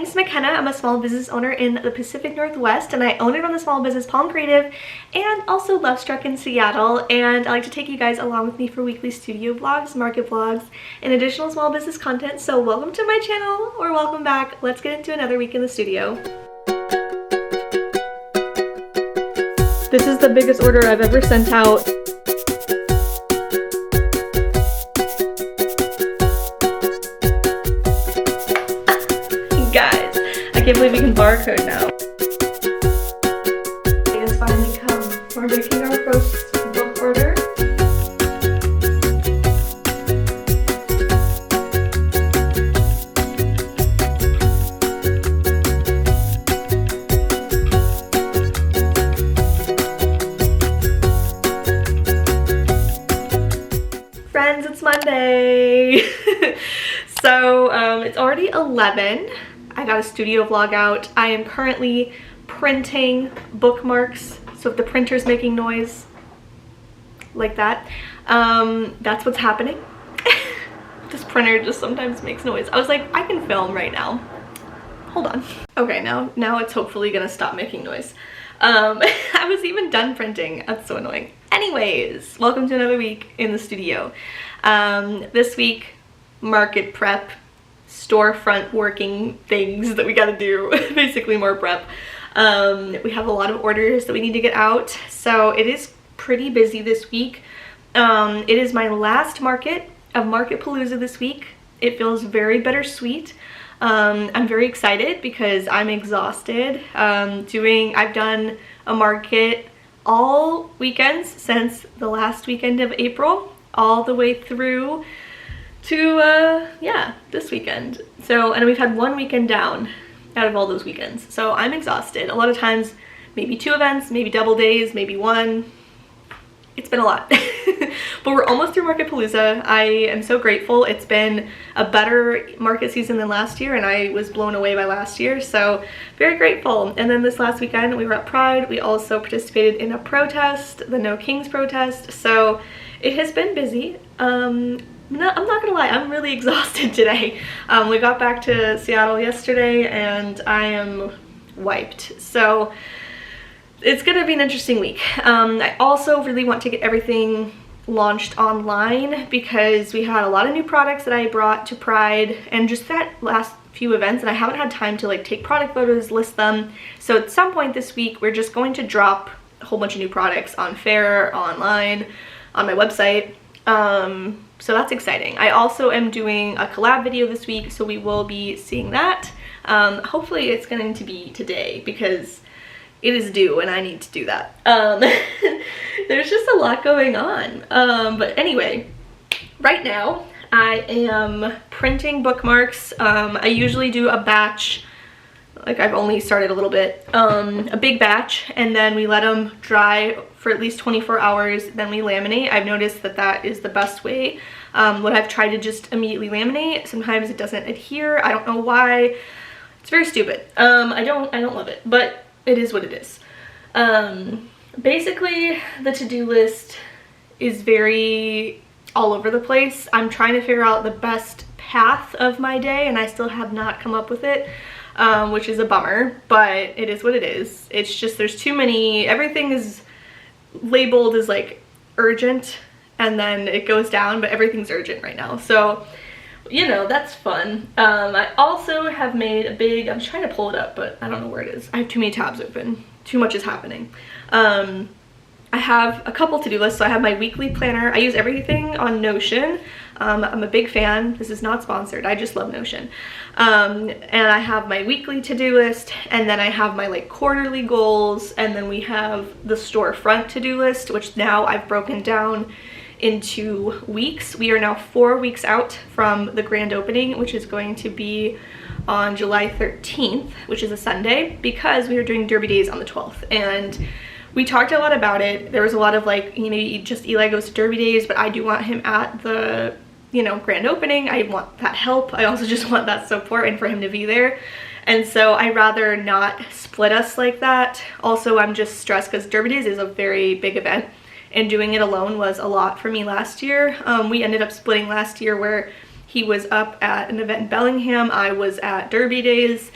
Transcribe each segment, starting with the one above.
name's McKenna. I'm a small business owner in the Pacific Northwest, and I own and run the small business Palm Creative and also Lovestruck in Seattle. And I like to take you guys along with me for weekly studio vlogs, market vlogs, and additional small business content. So welcome to my channel, or welcome back. Let's get into another week in the studio. This is the biggest order I've ever sent out. Guys, I can't believe we can barcode now. It has finally come. We're making our first book order. Friends, it's Monday. So it's already 11. I got a studio vlog out. I am currently printing bookmarks. So if the printer's making noise like that, that's what's happening. This printer just sometimes makes noise. I was like, I can film right now. Hold on. Okay, now it's hopefully gonna stop making noise. I was even done printing. That's so annoying. Anyways, welcome to another week in the studio. This week, market prep, storefront working things that we gotta do. Basically more prep. We have a lot of orders that we need to get out, so it is pretty busy this week. It is my last market of Marketpalooza this week. It feels very bittersweet. I'm very excited because I'm exhausted. I've done a market all weekends since the last weekend of April, all the way through to yeah, this weekend. So, and we've had one weekend down out of all those weekends, so I'm exhausted. A lot of times maybe 2 events, maybe double days, maybe 1. It's been a lot. But we're almost through Marketpalooza. I am so grateful. It's been a better market season than last year, and I was blown away by last year, so very grateful. And then this last weekend we were at Pride. We also participated in a protest, the No Kings protest, so it has been busy. I'm not gonna lie, I'm really exhausted today. We got back to Seattle yesterday and I am wiped. So it's gonna be an interesting week. I also really want to get everything launched online because we had a lot of new products that I brought to Pride and just that last few events, and I haven't had time to like take product photos, list them. So at some point this week, we're just going to drop a whole bunch of new products on Fair, online, on my website. So that's exciting. I also am doing a collab video this week, so we will be seeing that. Hopefully it's going to be today because it is due and I need to do that. There's just a lot going on. But anyway, right now I am printing bookmarks. I usually do a batch, like I've only started a little bit, a big batch, and then we let them dry for at least 24 hours, then we laminate. I've noticed that that is the best way. When I've tried to just immediately laminate, sometimes it doesn't adhere. I don't know why. It's very stupid. I don't love it, but it is what it is. Basically, the to-do list is very all over the place. I'm trying to figure out the best path of my day, and I still have not come up with it. Which is a bummer, but it is what it is. It's just there's too many, everything is labeled as like urgent and then it goes down, but everything's urgent right now. So, you know, that's fun. I also have made a big, I'm trying to pull it up, but I don't know where it is. I have too many tabs open. Too much is happening. I have a couple to-do lists. So I have my weekly planner. I use everything on Notion. I'm a big fan. This is not sponsored. I just love Notion. And I have my weekly to-do list, and then I have my like quarterly goals, and then we have the storefront to-do list, which now I've broken down into weeks. We are now 4 weeks out from the grand opening, which is going to be on July 13th, which is a Sunday, because we are doing Derby Days on the 12th. And we talked a lot about it. There was a lot of like, you know, just Eli goes to Derby Days, but I do want him at the, you know, grand opening. I want that help. I also just want that support and for him to be there. And so I'd rather not split us like that. Also, I'm just stressed because Derby Days is a very big event, and doing it alone was a lot for me last year. We ended up splitting last year where he was up at an event in Bellingham, I was at Derby Days.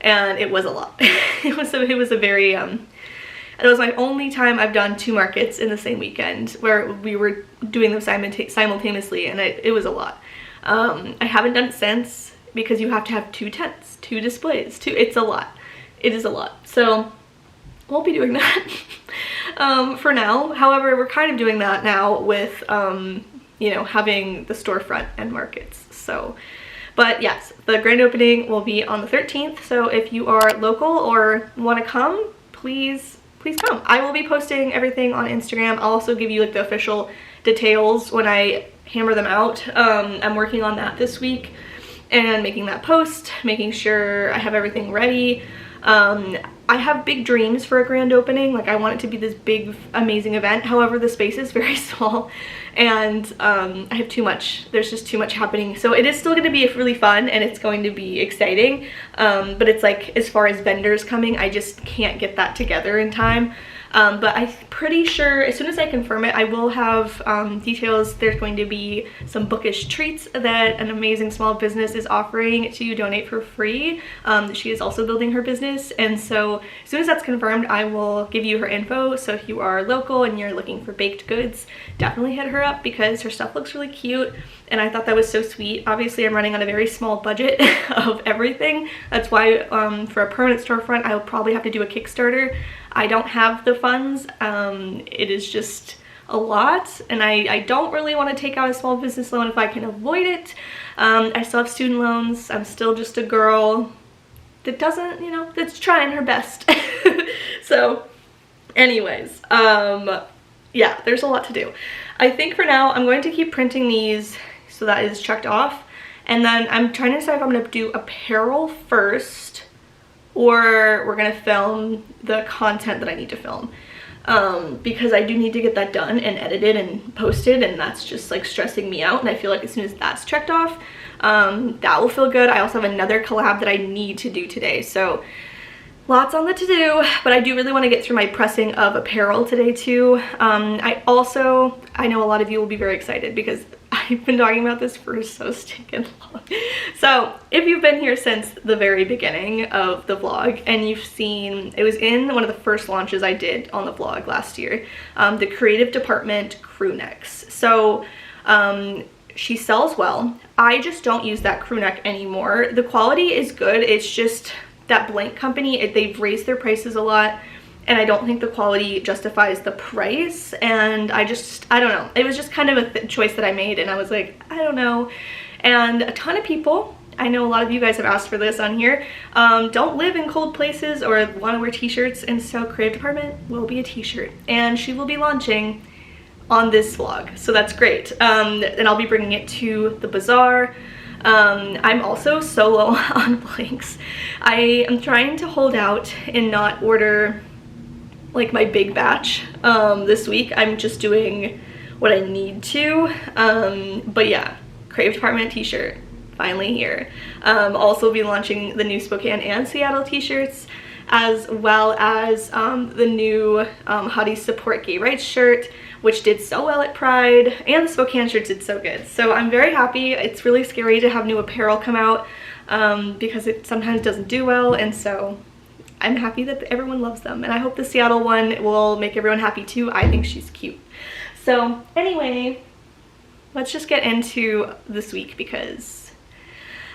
and it was a lot. It was a very, it was my only time I've done 2 markets in the same weekend where we were doing them simultaneously, and it was a lot. I haven't done it since because you have to have 2 tents, 2 displays, it's a lot. It is a lot. So won't be doing that for now. However, we're kind of doing that now with, you know, having the storefront and markets. So, but yes, the grand opening will be on the 13th. So if you are local or want to come, please come. I will be posting everything on Instagram. I'll also give you like the official details when I hammer them out. I'm working on that this week and making that post, making sure I have everything ready. I have big dreams for a grand opening. Like, I want it to be this big, amazing event. However, the space is very small, and I have too much. There's just too much happening. So it is still going to be really fun, and it's going to be exciting. But it's like, as far as vendors coming, I just can't get that together in time. But I'm pretty sure as soon as I confirm it, I will have details. There's going to be some bookish treats that an amazing small business is offering to donate for free. She is also building her business, and so as soon as that's confirmed, I will give you her info. So if you are local and you're looking for baked goods, definitely hit her up because her stuff looks really cute, and I thought that was so sweet. Obviously, I'm running on a very small budget of everything. That's why for a permanent storefront, I'll probably have to do a Kickstarter. I don't have the funds. It is just a lot, and I don't really want to take out a small business loan if I can avoid it. I still have student loans. I'm still just a girl that doesn't, you know, that's trying her best. So anyways, yeah, there's a lot to do. I think for now I'm going to keep printing these so that is checked off, and then I'm trying to decide if I'm going to do apparel first or we're gonna film the content that I need to film, because I do need to get that done and edited and posted, and that's just like stressing me out. And I feel like as soon as that's checked off, that will feel good. I also have another collab that I need to do today, so lots on the to-do, but I do really want to get through my pressing of apparel today too. I know a lot of you will be very excited because I've been talking about this for so stinking long. So if you've been here since the very beginning of the vlog and you've seen, it was in one of the first launches I did on the vlog last year, the creative department crew necks. So she sells well. I just don't use that crew neck anymore. The quality is good. It's just that blank company, they've raised their prices a lot, and I don't think the quality justifies the price, and I don't know. It was just kind of a choice that I made, and I was like, I don't know. And a ton of people, I know a lot of you guys have asked for this on here, don't live in cold places or want to wear t-shirts, and so Creative Department will be a t-shirt, and she will be launching on this vlog, so that's great. And I'll be bringing it to the Bazaar. I'm also so low on blanks. I am trying to hold out and not order like my big batch this week. I'm just doing what I need to, but yeah, Creative Department t-shirt finally here. Also be launching the new Spokane and Seattle t-shirts, as well as the new Hottie Support Gay Rights shirt, which did so well at Pride, and the Spokane shirts did so good. So I'm very happy. It's really scary to have new apparel come out because it sometimes doesn't do well, and so I'm happy that everyone loves them, and I hope the Seattle one will make everyone happy too. I think she's cute. So anyway, let's just get into this week because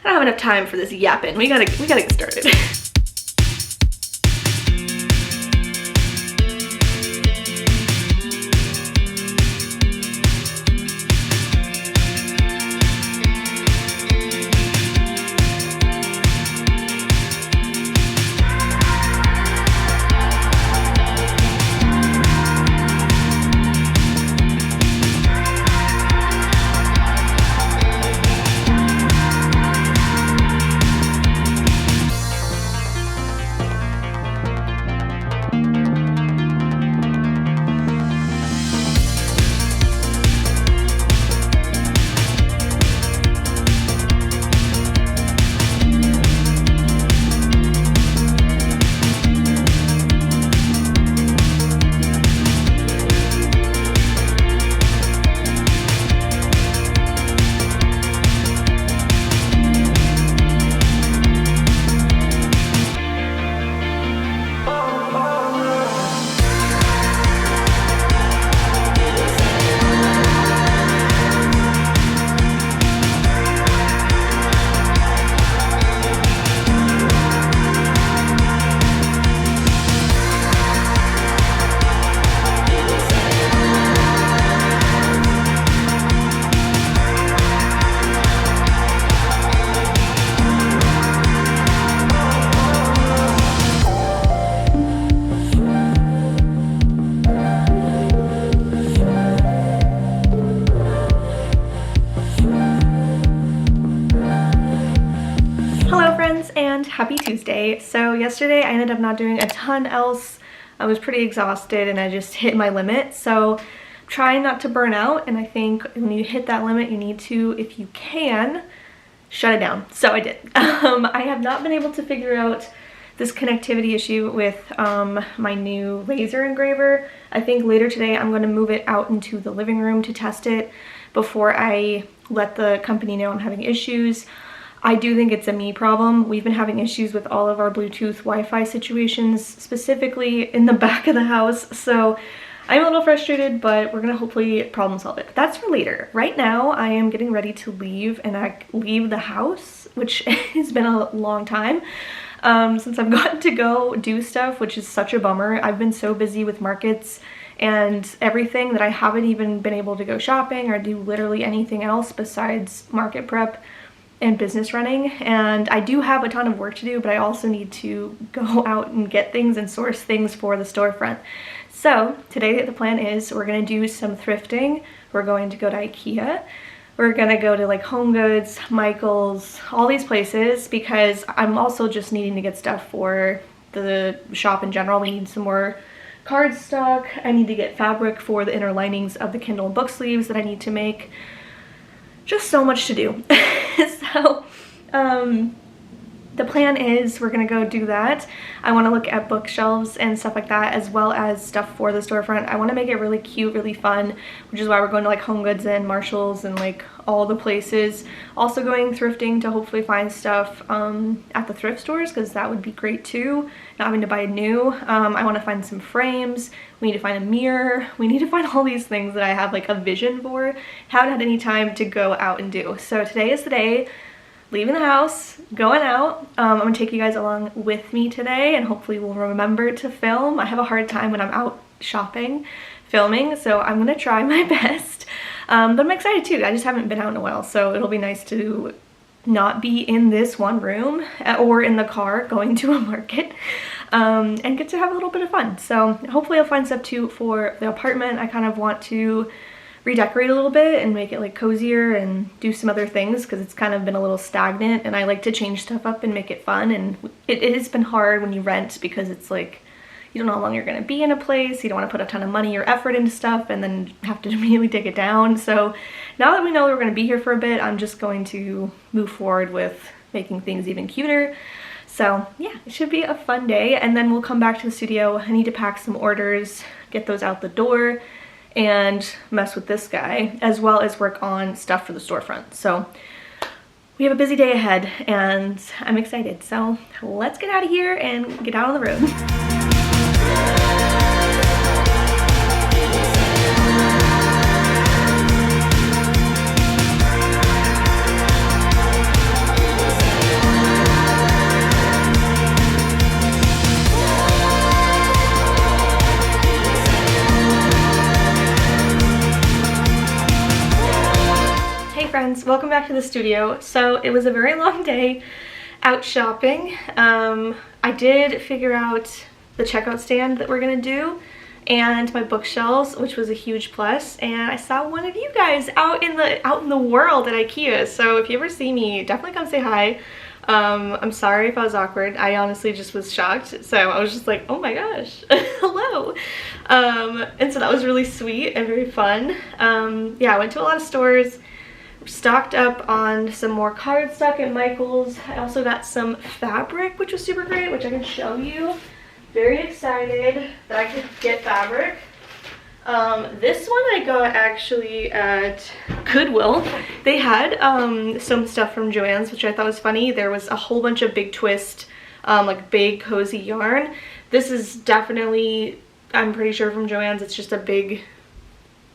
I don't have enough time for this yapping. We gotta get started. happy Tuesday. So yesterday I ended up not doing a ton else. I was pretty exhausted and I just hit my limit. So trying not to burn out, and I think when you hit that limit you need to, if you can, shut it down. So I did. I have not been able to figure out this connectivity issue with my new laser engraver. I think later today I'm going to move it out into the living room to test it before I let the company know I'm having issues. I do think it's a me problem. We've been having issues with all of our Bluetooth Wi-Fi situations, specifically in the back of the house. So I'm a little frustrated, but we're gonna hopefully problem solve it. But that's for later. Right now, I am getting ready to leave leave the house, which has been a long time since I've gotten to go do stuff, which is such a bummer. I've been so busy with markets and everything that I haven't even been able to go shopping or do literally anything else besides market prep and business running. And I do have a ton of work to do, but I also need to go out and get things and source things for the storefront. So today the plan is we're gonna do some thrifting. We're going to go to IKEA. We're gonna go to like Home Goods, Michael's, all these places, because I'm also just needing to get stuff for the shop in general. We need some more cardstock. I need to get fabric for the inner linings of the Kindle book sleeves that I need to make. Just so much to do. So the plan is we're gonna go do that. I want to look at bookshelves and stuff like that, as well as stuff for the storefront. I want to make it really cute, really fun, which is why we're going to like Home Goods and Marshall's and like all the places. Also going thrifting to hopefully find stuff at the thrift stores, because that would be great too, not having to buy new. I want to find some frames. We need to find a mirror. We need to find all these things that I have like a vision for. Haven't had any time to go out and do. So today is the day. Leaving the house, going out. I'm gonna take you guys along with me today, and hopefully we'll remember to film. I have a hard time when I'm out shopping, filming, so I'm gonna try my best. But I'm excited too. I just haven't been out in a while, so it'll be nice to not be in this one room or in the car going to a market, and get to have a little bit of fun. So hopefully I'll find stuff too for the apartment. I kind of want to redecorate a little bit and make it like cozier and do some other things, because it's kind of been a little stagnant, and I like to change stuff up and make it fun. And it has been hard when you rent, because it's like you don't know how long you're going to be in a place. You don't want to put a ton of money or effort into stuff and then have to immediately take it down. So now that we know we're going to be here for a bit, I'm just going to move forward with making things even cuter. So yeah, it should be a fun day, and then we'll come back to the studio. I need to pack some orders, get those out the door, and mess with this guy, as well as work on stuff for the storefront. So we have a busy day ahead, and I'm excited. So let's get out of here and get out on the road. Friends, welcome back to the studio. So it was a very long day out shopping. I did figure out the checkout stand that we're gonna do and my bookshelves, which was a huge plus. And I saw one of you guys out in the world at IKEA. So if you ever see me, definitely come say hi. I'm sorry if I was awkward. I honestly just was shocked. So I was just like, oh my gosh, hello. And so that was really sweet and very fun. Yeah, I went to a lot of stores. Stocked up on some more cardstock at Michael's. I also got some fabric, which was super great, which I can show you. Very excited that I could get fabric. This one I got actually at Goodwill. They had some stuff from Joann's, which I thought was funny. There was a whole bunch of big twist, like big cozy yarn. This is definitely, I'm pretty sure from Joann's, it's just a big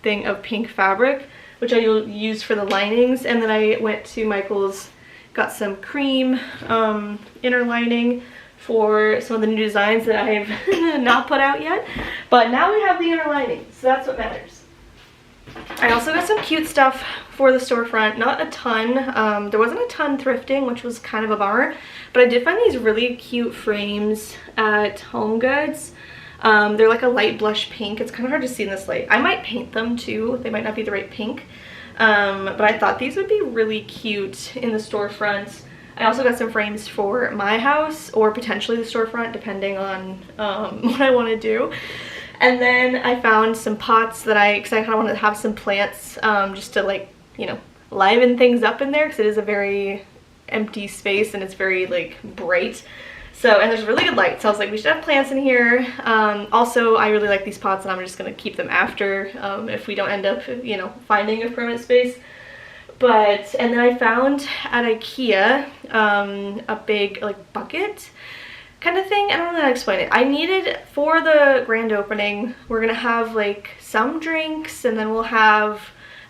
thing of pink fabric, which I will use for the linings. And then I went to Michael's, got some cream inner lining for some of the new designs that I have not put out yet. But now we have the inner lining, so that's what matters. I also got some cute stuff for the storefront, not a ton. There wasn't a ton thrifting, which was kind of a bummer, but I did find these really cute frames at Home Goods. They're like a light blush pink. It's kind of hard to see in this light. I might paint them too. They might not be the right pink. But I thought these would be really cute in the storefront. I also got some frames for my house or potentially the storefront, depending on what I want to do. And then I found some pots that because I kind of wanted to have some plants just to, like, you know, liven things up in there, because it is a very empty space and it's very, like, bright. So, and there's really good light, so I was like, we should have plants in here. Also, I really like these pots, and I'm just going to keep them after if we don't end up, you know, finding a permanent space. But, and then I found at IKEA a big, like, bucket kind of thing. I don't know how to explain it. I needed, for the grand opening, we're going to have, like, some drinks, and then we'll have,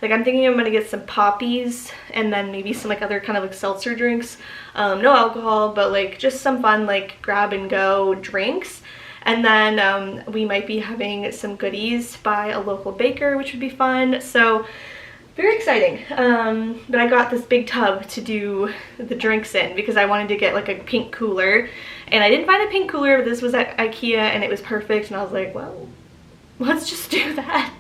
like, I'm thinking I'm going to get some poppies, and then maybe some, like, other kind of, like, seltzer drinks. No alcohol, but, like, just some fun, like, grab and go drinks. And then we might be having some goodies by a local baker, which would be fun. So very exciting. But I got this big tub to do the drinks in because I wanted to get, like, a pink cooler. And I didn't find a pink cooler, but this was at IKEA and it was perfect. And I was like, well, let's just do that.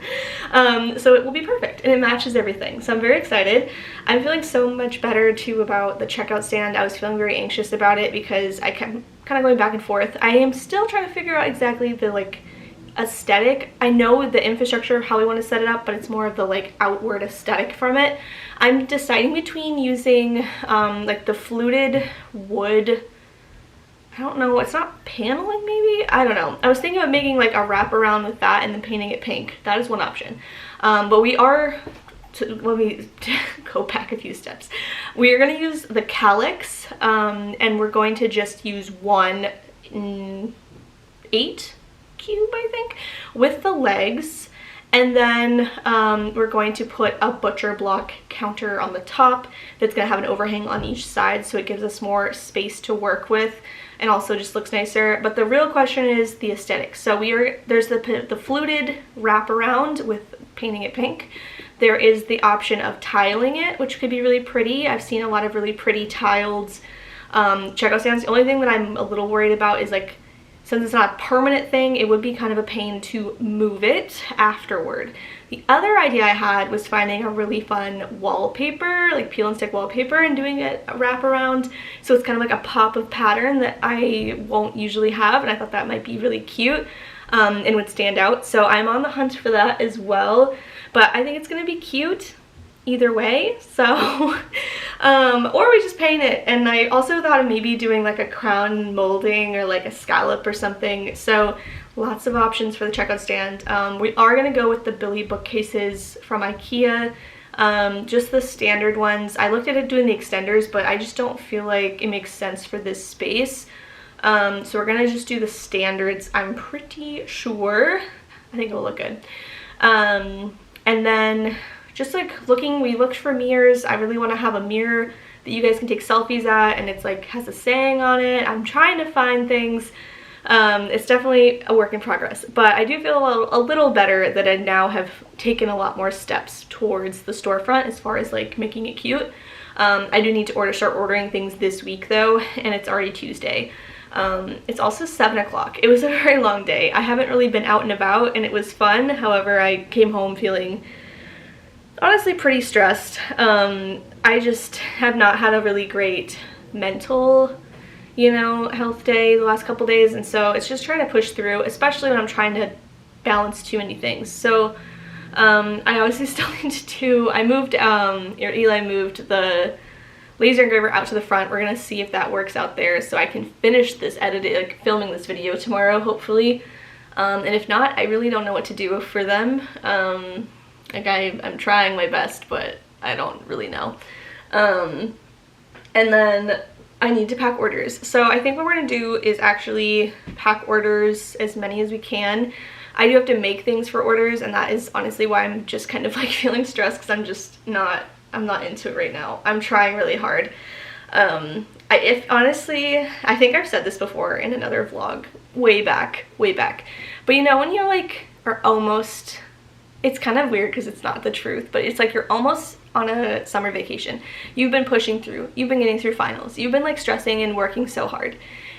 So it will be perfect and it matches everything. So I'm very excited. I'm feeling so much better too about the checkout stand. I was feeling very anxious about it because I kept kind of going back and forth. I am still trying to figure out exactly the, like, aesthetic. I know the infrastructure of how we want to set it up, but it's more of the, like, outward aesthetic from it. I'm deciding between using like the fluted wood, I don't know, it's not paneling maybe? I don't know. I was thinking of making, like, a wraparound with that and then painting it pink. That is one option. But we are, let me go back a few steps. We are going to use the calyx and we're going to just use 1/8 cube, I think, with the legs. And then we're going to put a butcher block counter on the top that's going to have an overhang on each side, so it gives us more space to work with and also just looks nicer. But the real question is the aesthetic. So there's the fluted wraparound with painting it pink. There is the option of tiling it, which could be really pretty. I've seen a lot of really pretty tiled checkout stands. The only thing that I'm a little worried about is, like, since it's not a permanent thing, it would be kind of a pain to move it afterward. The other idea I had was finding a really fun wallpaper, like peel and stick wallpaper, and doing a wraparound. So it's kind of like a pop of pattern that I won't usually have, and I thought that might be really cute and would stand out. So I'm on the hunt for that as well, but I think it's gonna be cute either way. So or we just paint it. And I also thought of maybe doing, like, a crown molding or, like, a scallop or something. So lots of options for the checkout stand. We are going to go with the Billy bookcases from IKEA, just the standard ones. I looked at it doing the extenders, but I just don't feel like it makes sense for this space. So we're going to just do the standards, I'm pretty sure. I think it'll look good. And then just, like, we looked for mirrors. I really want to have a mirror that you guys can take selfies at, and it's, like, has a saying on it. I'm trying to find things. It's definitely a work in progress, but I do feel a little better that I now have taken a lot more steps towards the storefront as far as, like, making it cute. I do need to start ordering things this week though, and it's already Tuesday. It's also 7 o'clock. It was a very long day. I haven't really been out and about, and it was fun. However, I came home feeling honestly pretty stressed. I just have not had a really great mental, you know, health day the last couple days, and so it's just trying to push through, especially when I'm trying to balance too many things. So I obviously still need to Eli moved the laser engraver out to the front. We're gonna see if that works out there so I can finish this like filming this video tomorrow, hopefully. And if not, I really don't know what to do for them. Like, I'm trying my best, but I don't really know. And then I need to pack orders. So I think what we're gonna do is actually pack orders as many as we can. I do have to make things for orders, and that is honestly why I'm just kind of, like, feeling stressed, because I'm not into it right now. I'm trying really hard. Honestly, I think I've said this before in another vlog way back. But you know, when you're, like, are almost, it's kind of weird because it's not the truth, but it's like you're almost on a summer vacation. You've been pushing through, you've been getting through finals, you've been, like, stressing and working so hard.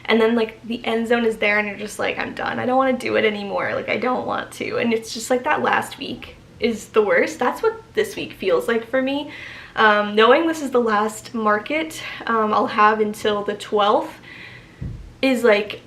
And then, like, the end zone is there and you're just like, I'm done. I don't want to do it anymore. Like, I don't want to. And it's just like that last week is the worst. That's what this week feels like for me. Knowing this is the last market I'll have until the 12th is like,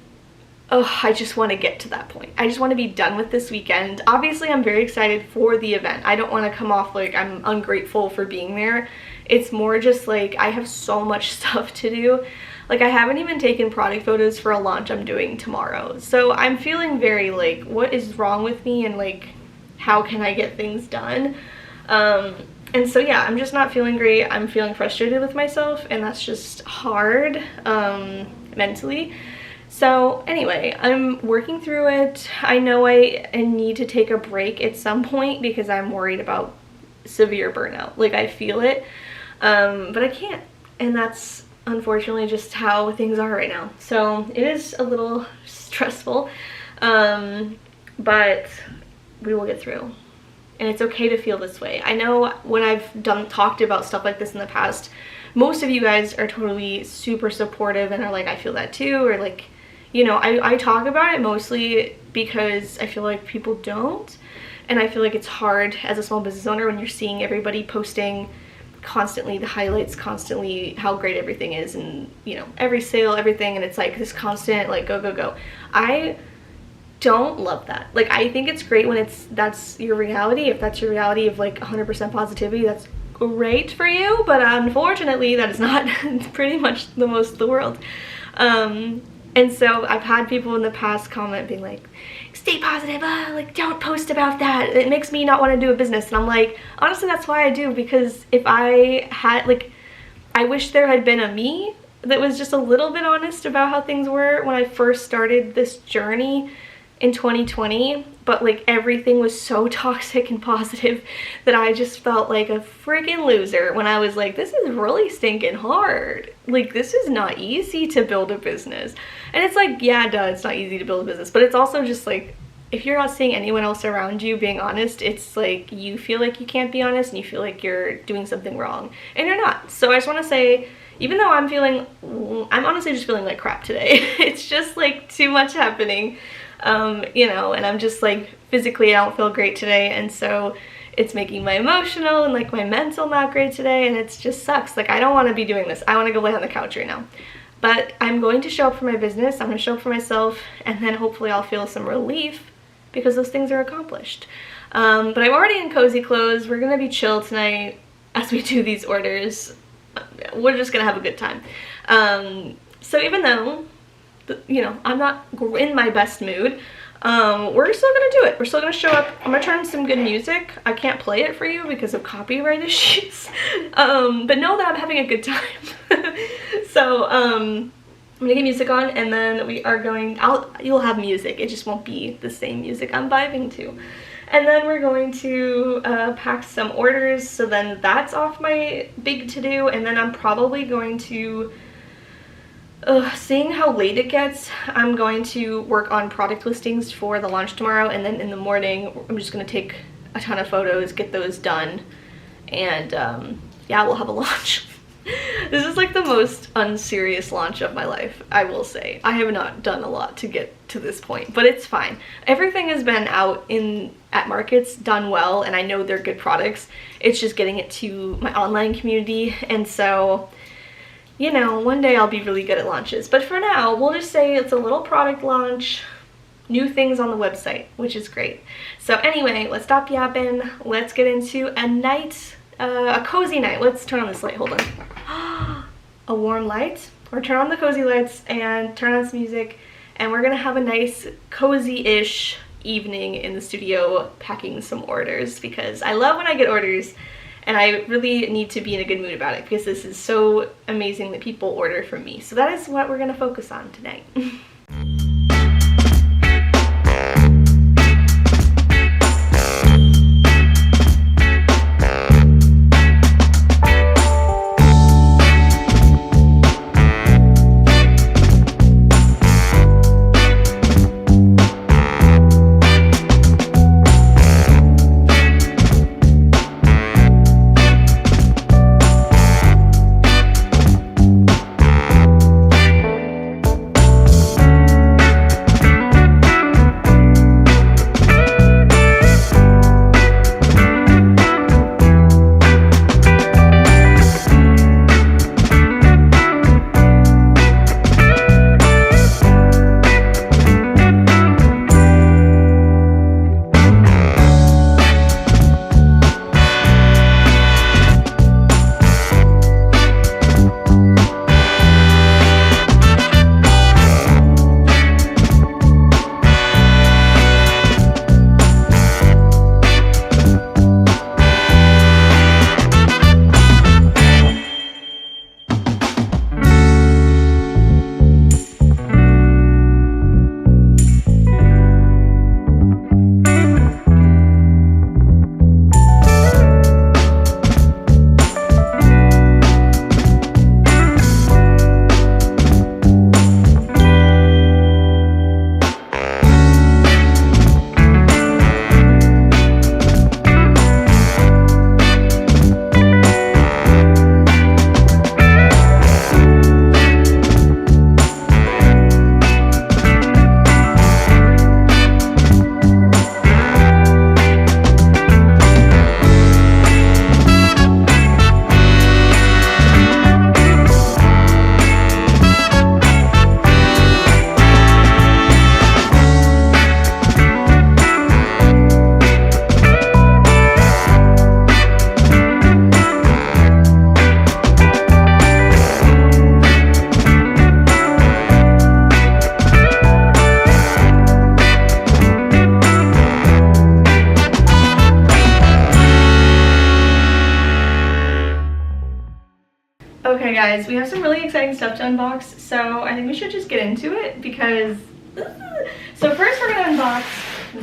oh, I just want to get to that point. I just want to be done with this weekend. Obviously, I'm very excited for the event. I don't want to come off like I'm ungrateful for being there. It's more just like I have so much stuff to do. Like, I haven't even taken product photos for a launch I'm doing tomorrow. So I'm feeling very like, what is wrong with me, and like, how can I get things done? And so yeah, I'm just not feeling great. I'm feeling frustrated with myself, and that's just hard mentally. So anyway, I'm working through it. I know I need to take a break at some point because I'm worried about severe burnout. Like, I feel it, but I can't. And that's unfortunately just how things are right now. So it is a little stressful, but we will get through. And it's okay to feel this way. I know when I've talked about stuff like this in the past, most of you guys are totally super supportive and are like, I feel that too, or like, you know, I talk about it mostly because I feel like people don't. And I feel like it's hard as a small business owner when you're seeing everybody posting constantly the highlights, constantly how great everything is, and, you know, every sale, everything, and it's like this constant like go, go, go. I don't love that. Like, I think it's great when that's your reality. If that's your reality of like 100% positivity, that's great for you, but unfortunately that is not pretty much the most of the world. And so I've had people in the past comment being like, stay positive, like, don't post about that, it makes me not want to do a business. And I'm like, honestly, that's why I do, because if I had, like, I wish there had been a me that was just a little bit honest about how things were when I first started this journey in 2020, but like everything was so toxic and positive that I just felt like a freaking loser when I was like, this is really stinking hard. Like, this is not easy to build a business. And it's like, yeah, duh, it's not easy to build a business, but it's also just like, if you're not seeing anyone else around you being honest, it's like you feel like you can't be honest and you feel like you're doing something wrong, and you're not. So I just want to say, even though I'm honestly just feeling like crap today. It's just like too much happening. You know, and I'm just like, physically I don't feel great today, and so it's making my emotional and like my mental not great today, and it just sucks. Like, I don't want to be doing this. I want to go lay on the couch right now. But I'm going to show up for my business, I'm going to show up for myself, and then hopefully I'll feel some relief because those things are accomplished. But I'm already in cozy clothes. We're going to be chill tonight as we do these orders. We're just going to have a good time. So even though, you know, I'm not in my best mood, we're still gonna do it. We're still gonna show up. I'm gonna turn on some good music. I can't play it for you because of copyright issues, but know that I'm having a good time. So I'm gonna get music on, and then we are going, you'll have music, it just won't be the same music I'm vibing to. And then we're going to pack some orders, so then that's off my big to-do. And then I'm probably going to, seeing how late it gets, I'm going to work on product listings for the launch tomorrow, and then in the morning I'm just going to take a ton of photos, get those done, and yeah, we'll have a launch. This is like the most unserious launch of my life, I will say. I have not done a lot to get to this point, but it's fine. Everything has been out at markets, done well, and I know they're good products. It's just getting it to my online community, and so, you know, one day I'll be really good at launches. But for now, we'll just say it's a little product launch, new things on the website, which is great. So anyway, let's stop yapping. Let's get into a night, a cozy night. Let's turn on this light, hold on. A warm light, or turn on the cozy lights and turn on some music, and we're gonna have a nice cozy-ish evening in the studio packing some orders, because I love when I get orders, and I really need to be in a good mood about it because this is so amazing that people order from me. So that is what we're gonna focus on tonight. guys, we have some really exciting stuff to unbox, so I think we should just get into it because... So first we're gonna unbox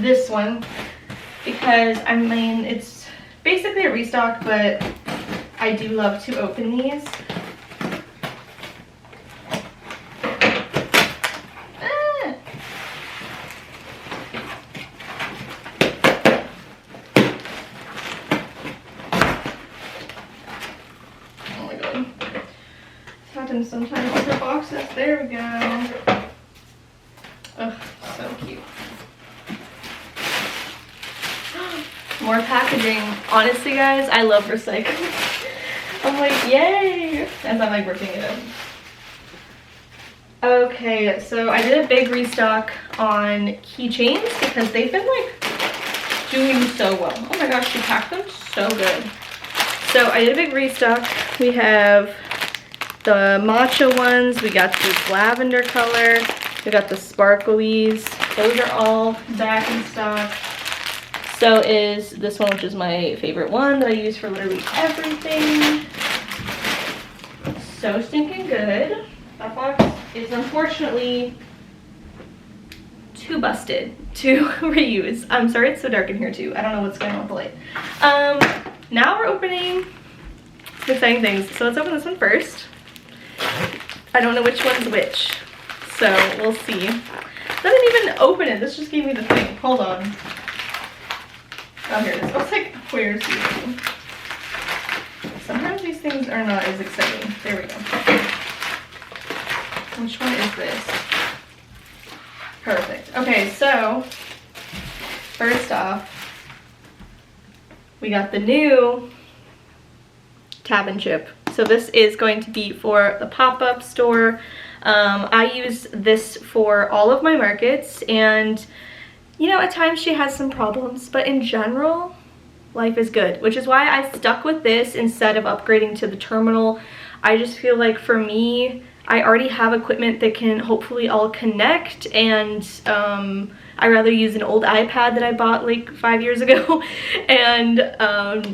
this one because, I mean, it's basically a restock, but I do love to open these. Happens sometimes with the boxes. There we go. Oh, so cute. More packaging. Honestly, guys, I love recycling. I'm like, yay! As I'm like ripping it up. Okay, so I did a big restock on keychains because they've been like doing so well. Oh my gosh, she packed them so good. So I did a big restock. We have the matcha ones, we got this lavender color, we got the sparklies. Those are all back in stock. So is this one, which is my favorite one that I use for literally everything. So stinking good. That box is unfortunately too busted to reuse. I'm sorry it's so dark in here too. I don't know what's going on with the light. Now we're opening some exciting things. So let's open this one first. I don't know which one's which, so we'll see. I didn't even open it. This just gave me the thing. Hold on. Oh, here it is. I was like, where's the thing? Sometimes these things are not as exciting. There we go. Which one is this? Perfect. Okay, so first off, we got the new tab and chip. So this is going to be for the pop-up store. I use this for all of my markets, and you know, at times she has some problems, but in general, life is good, which is why I stuck with this instead of upgrading to the terminal. I just feel like for me, I already have equipment that can hopefully all connect, and I rather use an old iPad that I bought like 5 years ago and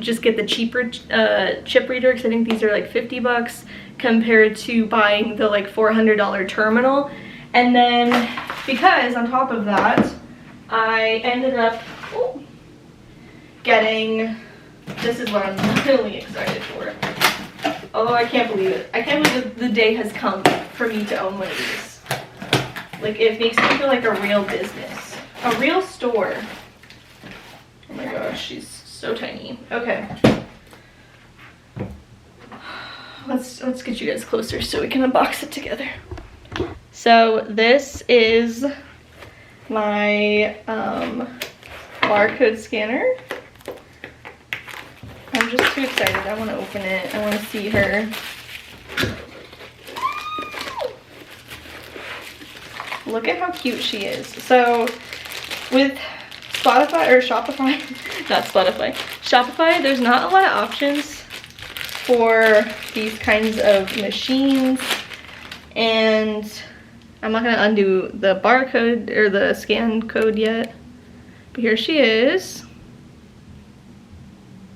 just get the cheaper chip reader, because I think these are like 50 bucks compared to buying the like $400 terminal. And then because on top of that, I ended up getting, this is what I'm really excited for. Oh, I can't believe it. I can't believe the day has come for me to own one of these. Like, it makes me feel like a real business. A real store. Oh my gosh, she's so tiny. Okay. Let's get you guys closer so we can unbox it together. So this is my barcode scanner. I'm just too excited. I want to open it. I want to see her. Look at how cute she is. So with Spotify or Shopify, not Spotify, Shopify, there's not a lot of options for these kinds of machines, and I'm not gonna undo the barcode or the scan code yet, but here she is.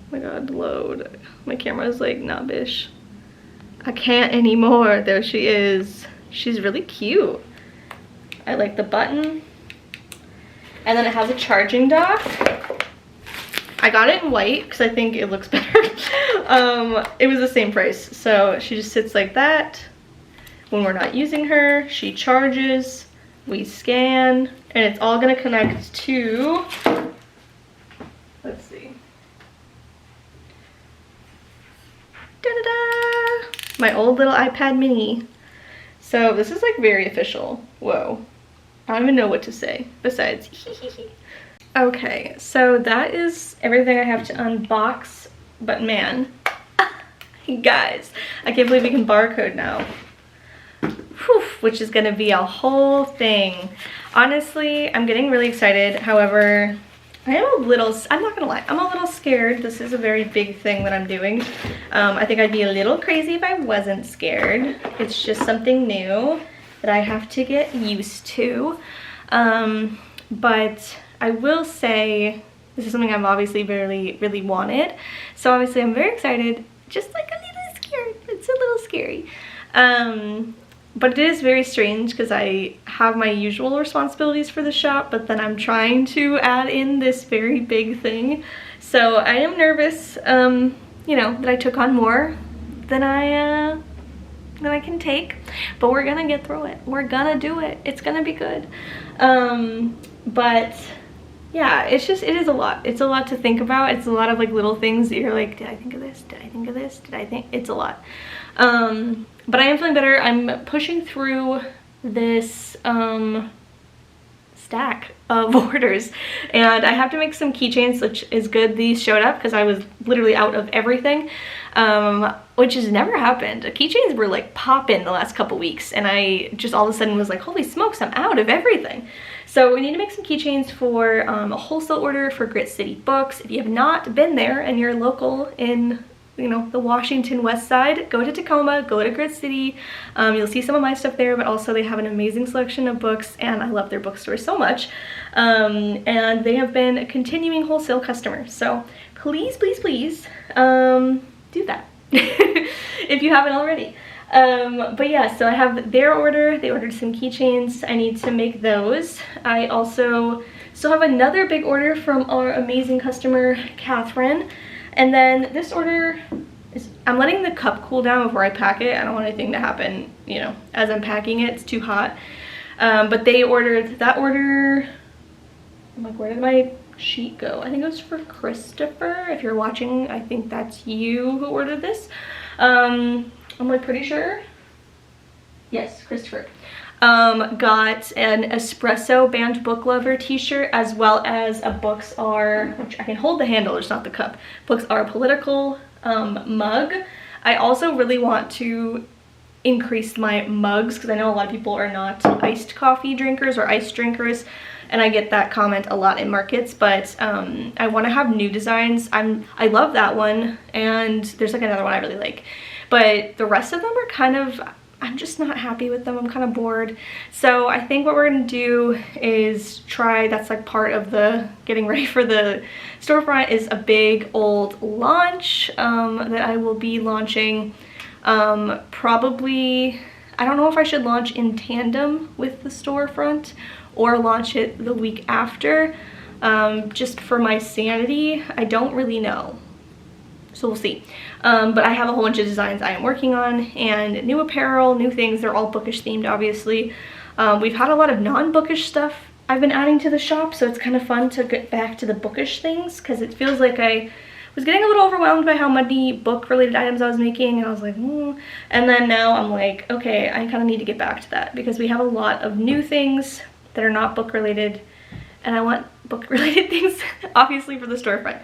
Oh my god, load. My camera's like not bish. I can't anymore. There she is. She's really cute. I like the button. And then it has a charging dock. I got it in white because I think it looks better. It was the same price. So she just sits like that. When we're not using her, she charges, we scan, and it's all gonna connect to, let's see. Da-da-da! My old little iPad mini. So this is like very official. Whoa. I don't even know what to say besides Okay, so that is everything I have to unbox, but man, guys, I can't believe we can barcode now. Whew, which is gonna be a whole thing. Honestly, I'm getting really excited. However, I am a little, I'm not gonna lie, I'm a little scared. This is a very big thing that I'm doing. I think I'd be a little crazy if I wasn't scared. It's just something new that I have to get used to. But I will say, this is something I've obviously really wanted. So obviously I'm very excited, just like a little scared. it's a little scary. But it is very strange because I have my usual responsibilities for the shop, but then I'm trying to add in this very big thing. So I am nervous, you know, that I took on more than I can take, but we're gonna get through it. We're gonna do it. It's gonna be good. But yeah, it is a lot. It's a lot to think about. It's a lot of like little things that you're like, did I think of this? Did I think of this? Did I think? It's a lot. But I am feeling better. I'm pushing through this stack of orders, and I have to make some keychains, which is good. These showed up because I was literally out of everything, which has never happened. Keychains were like popping the last couple weeks, and I just all of a sudden was like, holy smokes, I'm out of everything. So we need to make some keychains for a wholesale order for Grit City Books. If you have not been there and you're local in, you know, the Washington West Side, go to Tacoma, go to Grit City. You'll see some of my stuff there, but also they have an amazing selection of books, and I love their bookstore so much. And they have been a continuing wholesale customer. So please, please, please do that if you haven't already. But yeah, so I have their order. They ordered some keychains. I need to make those. I also still have another big order from our amazing customer, Catherine. And then this order is, I'm letting the cup cool down before I pack it. I don't want anything to happen, you know, as I'm packing it. It's too hot. But they ordered that order. I'm like, where did my sheet go? I think it was for Christopher. If you're watching, I think that's you who ordered this. I'm like pretty sure. Yes, Christopher. Got an espresso band book lover t-shirt, as well as a Books Are, which I can hold the handle, it's not the cup, Books Are Political mug. I also really want to increase my mugs because I know a lot of people are not iced coffee drinkers or iced drinkers, and I get that comment a lot in markets, but I want to have new designs. I love that one, and there's like another one I really like, but the rest of them are kind of, I'm just not happy with them. I'm kind of bored. So I think what we're gonna do is try, that's like part of the getting ready for the storefront, is a big old launch that I will be launching probably, I don't know if I should launch in tandem with the storefront or launch it the week after, just for my sanity. I don't really know. So we'll see. But I have a whole bunch of designs I am working on, and new apparel, new things. They're all bookish themed, obviously. We've had a lot of non-bookish stuff I've been adding to the shop, so it's kind of fun to get back to the bookish things, because it feels like I was getting a little overwhelmed by how many book-related items I was making, and I was like, And then now I'm like, okay, I kind of need to get back to that, because we have a lot of new things that are not book-related, and I want book-related things, obviously, for the storefront.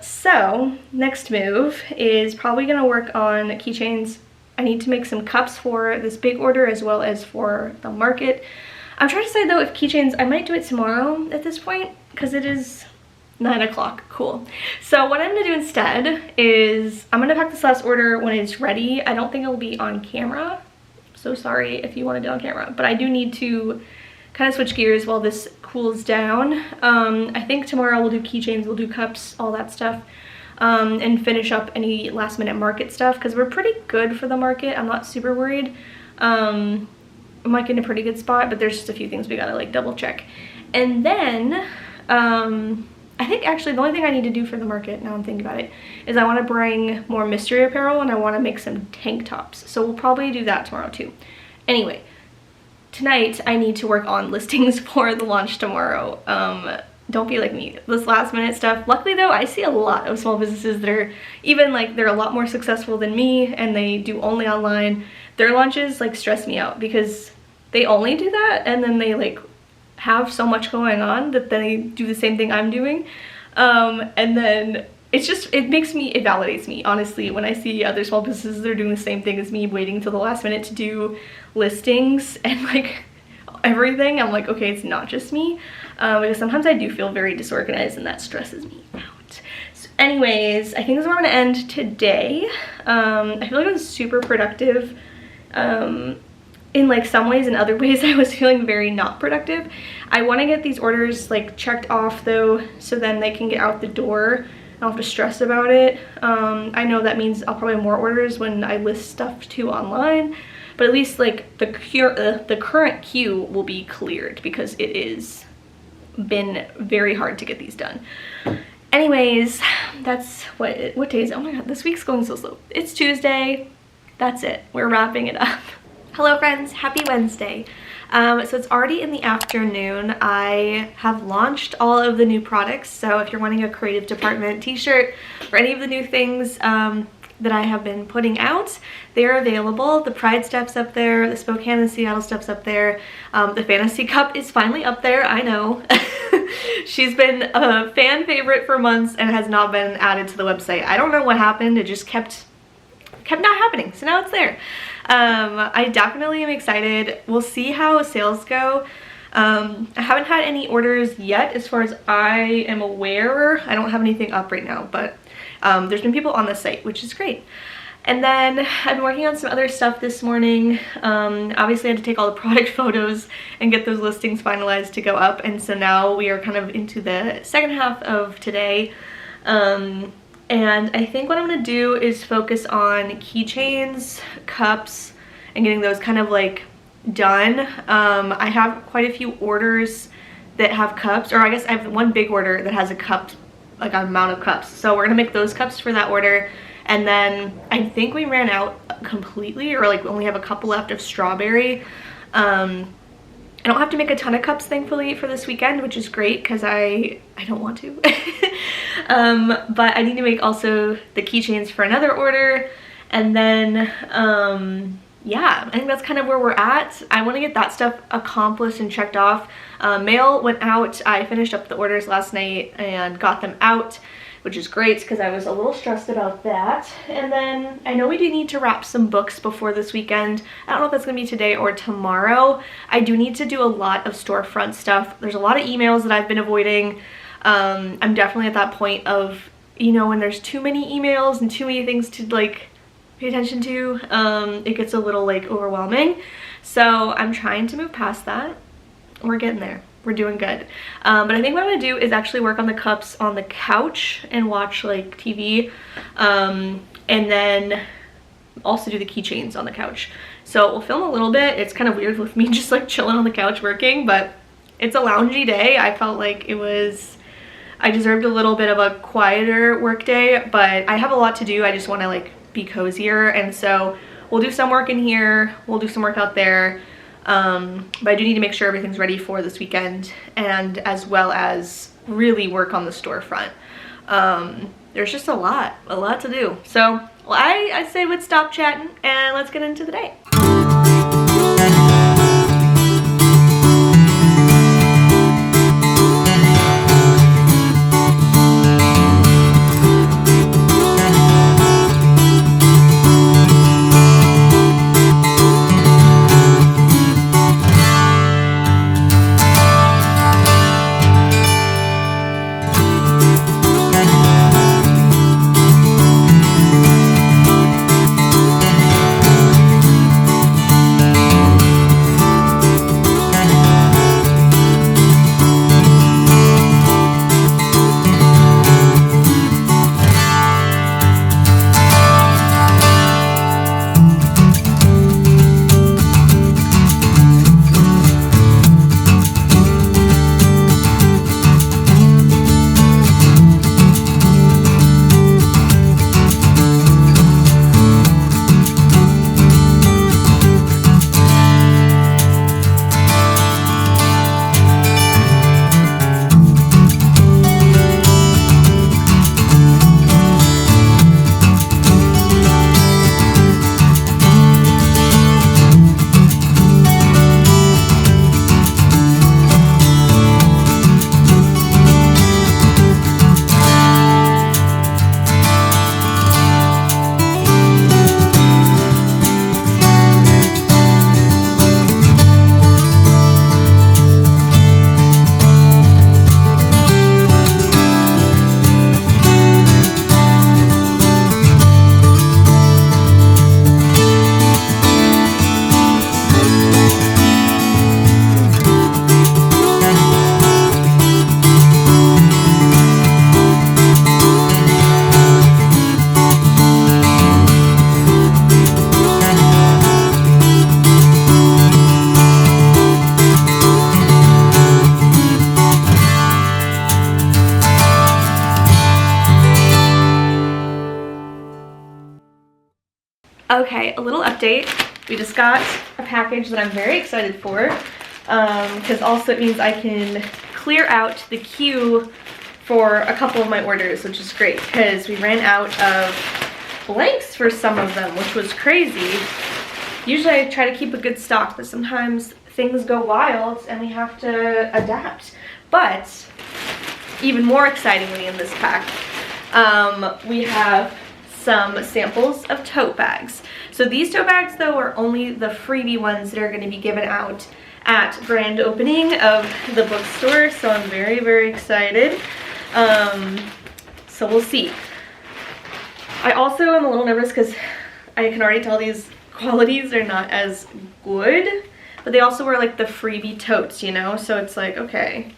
So next move is probably gonna work on keychains. I need to make some cups for this big order as well as for the market. I'm trying to decide though if keychains, I might do it tomorrow at this point because it is 9 o'clock. Cool. So what I'm gonna do instead is I'm gonna pack this last order when it's ready. I don't think it'll be on camera. So sorry if you wanted it on camera, but I do need to kind of switch gears while this cools down. I think tomorrow we'll do keychains, we'll do cups, all that stuff, and finish up any last minute market stuff, because we're pretty good for the market. I'm not super worried. I'm like in a pretty good spot, but there's just a few things we gotta like double check. And then I think actually the only thing I need to do for the market, now I'm thinking about it, is I want to bring more mystery apparel, and I want to make some tank tops. So we'll probably do that tomorrow too. Anyway, tonight I need to work on listings for the launch tomorrow. Don't be like me, this last minute stuff. Luckily though, I see a lot of small businesses that are even like, they're a lot more successful than me, and they do only online. Their launches like stress me out because they only do that, and then they like have so much going on that they do the same thing I'm doing. And then it's just, it validates me, honestly, when I see other small businesses that are doing the same thing as me, waiting till the last minute to do listings and like everything. I'm like, okay, it's not just me, because sometimes I do feel very disorganized, and that stresses me out. So anyways, I think this is where I'm gonna end today. I feel like it was super productive in like some ways. In other ways I was feeling very not productive. I want to get these orders like checked off though, so then they can get out the door don't have to stress about it. I know that means I'll probably have more orders when I list stuff too online, but at least like the current queue will be cleared because it is been very hard to get these done. Anyways, that's what day is it? Oh my god, this week's going so slow. It's Tuesday. That's it. We're wrapping it up. Hello friends, happy Wednesday. So it's already in the afternoon. I have launched all of the new products. So if you're wanting a creative department t-shirt or any of the new things that I have been putting out, they're available. The Pride stuff's up there, the Spokane and Seattle stuff's up there. The Fantasy Cup is finally up there, I know. She's been a fan favorite for months and has not been added to the website. I don't know what happened, it just kept not happening, so now it's there. I definitely am excited. We'll see how sales go. I haven't had any orders yet as far as I am aware. I don't have anything up right now, but there's been people on the site, which is great. And then I've been working on some other stuff this morning. Obviously I had to take all the product photos and get those listings finalized to go up, and so now we are kind of into the second half of today. And I think what I'm gonna do is focus on keychains, cups, and getting those kind of like done. I have quite a few orders that have cups, or I guess I have one big order that has a cup, like an amount of cups. So we're gonna make those cups for that order. And then I think we ran out completely, or like only have a couple left of strawberry. I don't have to make a ton of cups, thankfully, for this weekend, which is great because I don't want to. But I need to make also the keychains for another order. And then, yeah, I think that's kind of where we're at. I want to get that stuff accomplished and checked off. Mail went out. I finished up the orders last night and got them out, which is great because I was a little stressed about that. And then I know we do need to wrap some books before this weekend. I don't know if that's gonna be today or tomorrow. I do need to do a lot of storefront stuff. There's a lot of emails that I've been avoiding. I'm definitely at that point of, you know, when there's too many emails and too many things to like pay attention to, it gets a little like overwhelming. So I'm trying to move past that. We're getting there. We're doing good. But I think what I'm gonna do is actually work on the cups on the couch and watch like TV, and then also do the keychains on the couch. So we'll film a little bit. It's kind of weird with me just like chilling on the couch working, but it's a loungy day. I felt like I deserved a little bit of a quieter work day, but I have a lot to do. I just want to like be cozier, and so we'll do some work in here, we'll do some work out there. But I do need to make sure everything's ready for this weekend, and as well as really work on the storefront. There's just a lot to do. So well, I say let's stop chatting and let's get into the day. Okay, a little update. We just got a package that I'm very excited for, because also it means I can clear out the queue for a couple of my orders, which is great because we ran out of blanks for some of them, which was crazy. Usually I try to keep a good stock, but sometimes things go wild and we have to adapt. But even more excitingly in this pack, we have some samples of tote bags. So these tote bags though are only the freebie ones that are going to be given out at grand opening of the bookstore, so I'm very, very excited. So we'll see. I also am a little nervous because I can already tell these qualities are not as good, but they also were like the freebie totes, you know, so it's like, okay,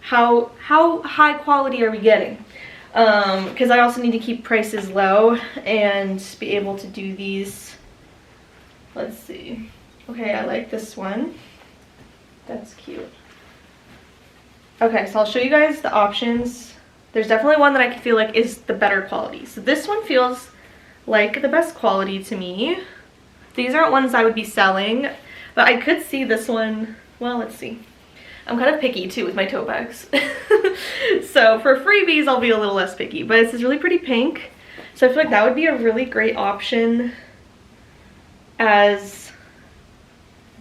how high quality are we getting? Because I also need to keep prices low and be able to do these. Let's see. Okay, I like this one. That's cute. Okay, so I'll show you guys the options. There's definitely one that I feel like is the better quality. So this one feels like the best quality to me. These aren't ones I would be selling, but I could see this one. Well, let's see. I'm kind of picky too with my tote bags. So for freebies, I'll be a little less picky, but it's this really pretty pink. So I feel like that would be a really great option as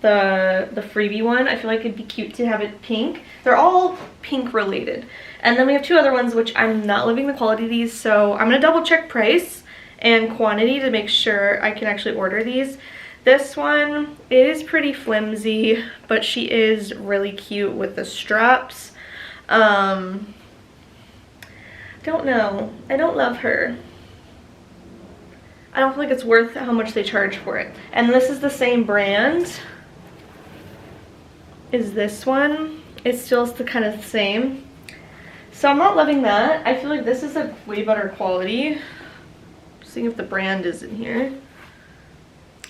the freebie one. I feel like it'd be cute to have it pink. They're all pink related. And then we have two other ones which I'm not loving the quality of these, so I'm gonna double check price and quantity to make sure I can actually order these. This one is pretty flimsy, but she is really cute with the straps. Don't know. I don't love her. I don't feel like it's worth how much they charge for it. And this is the same brand as this one. It's still the kind of same. So I'm not loving that. I feel like this is a way better quality. Just seeing if the brand is in here.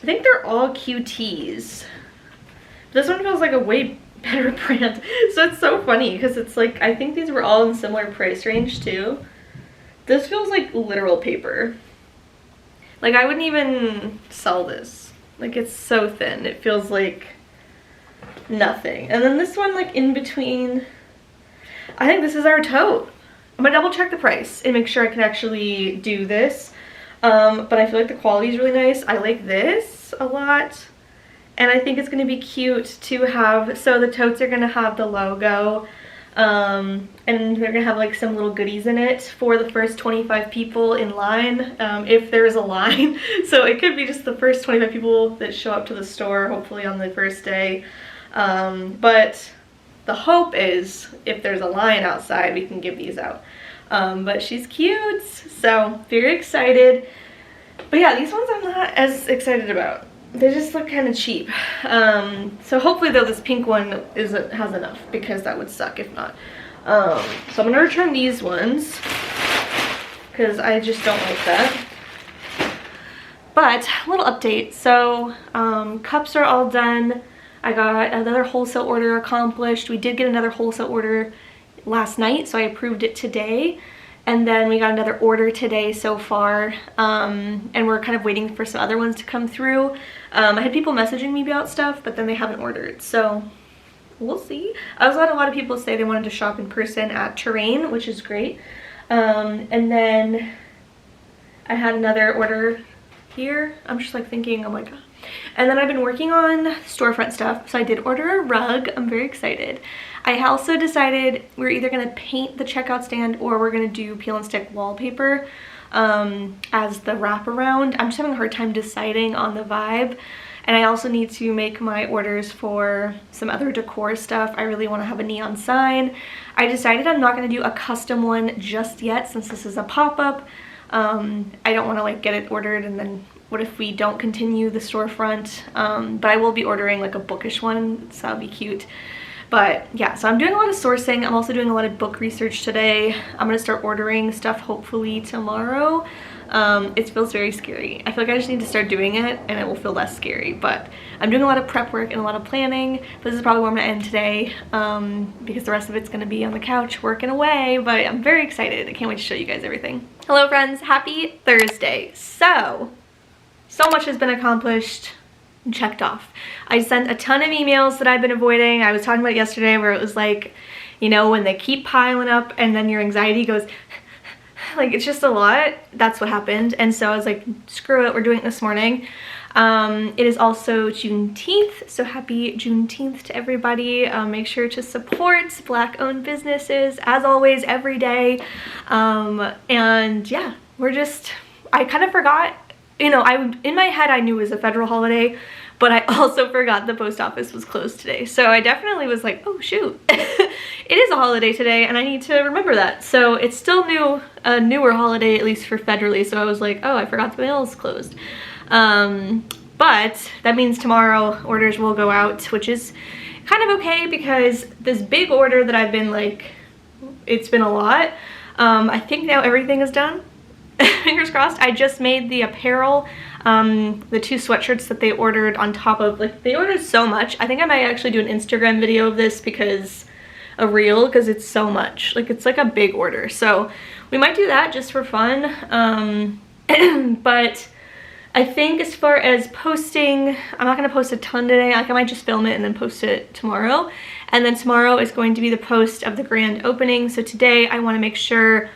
I think they're all QTs. This one feels like a way better brand. So it's so funny because it's like, I think these were all in similar price range too. This feels like literal paper. Like I wouldn't even sell this. Like it's so thin. It feels like nothing. And then this one like in between, I think this is our tote. I'm gonna double check the price and make sure I can actually do this. But I feel like the quality is really nice. I like this a lot. And I think it's going to be cute to have, so the totes are going to have the logo. And they're going to have like some little goodies in it for the first 25 people in line, if there's a line. So it could be just the first 25 people that show up to the store, hopefully on the first day. But the hope is if there's a line outside, we can give these out. But she's cute, so very excited. But yeah, these ones I'm not as excited about. They just look kind of cheap. So hopefully though this pink one has enough, because that would suck if not. So I'm gonna return these ones because I just don't like that. But a little update. So cups are all done. I got another wholesale order accomplished. We did get another wholesale order last night, so I approved it today. And then we got another order today so far, and we're kind of waiting for some other ones to come through. I had people messaging me about stuff, but then they haven't ordered, so we'll see. I also had a lot of people say they wanted to shop in person at Terrain, which is great. And then I had another order here. I'm just like thinking, oh my god. And then I've been working on storefront stuff, so I did order a rug. I'm very excited. I also decided we're either going to paint the checkout stand or we're going to do peel and stick wallpaper as the wraparound. I'm just having a hard time deciding on the vibe. And I also need to make my orders for some other decor stuff. I really want to have a neon sign. I decided I'm not going to do a custom one just yet since this is a pop-up. I don't want to like get it ordered and then what if we don't continue the storefront. But I will be ordering like a bookish one, so that'll be cute. But yeah, so I'm doing a lot of sourcing. I'm also doing a lot of book research today. I'm gonna start ordering stuff hopefully tomorrow. It feels very scary. I feel like I just need to start doing it and it will feel less scary. But I'm doing a lot of prep work and a lot of planning. This is probably where I'm gonna end today because the rest of it's gonna be on the couch working away. But I'm very excited. I can't wait to show you guys everything. Hello friends, happy Thursday. So so much has been accomplished and checked off. I sent a ton of emails that I've been avoiding. I was talking about it yesterday where it was like, you know, when they keep piling up and then your anxiety goes, like, it's just a lot. That's what happened. And so I was like, screw it, we're doing it this morning. It is also Juneteenth, so happy Juneteenth to everybody. Make sure to support Black-owned businesses, as always, every day. And yeah, I kind of forgot, you know, in my head I knew it was a federal holiday, but I also forgot the post office was closed today. So I definitely was like, oh shoot, it is a holiday today and I need to remember that. So it's still a newer holiday, at least for federally. So I was like, oh, I forgot the mail is closed. But that means tomorrow orders will go out, which is kind of okay because this big order that I've been like, it's been a lot. I think now everything is done. Fingers crossed. I just made the apparel, the 2 sweatshirts that they ordered on top of, like, they ordered so much. I think I might actually do an Instagram video of this because a reel, because it's so much. Like, it's like a big order. So we might do that just for fun. But I think as far as posting, I'm not going to post a ton today. Like, I might just film it and then post it tomorrow. And then tomorrow is going to be the post of the grand opening. So today I want to make sure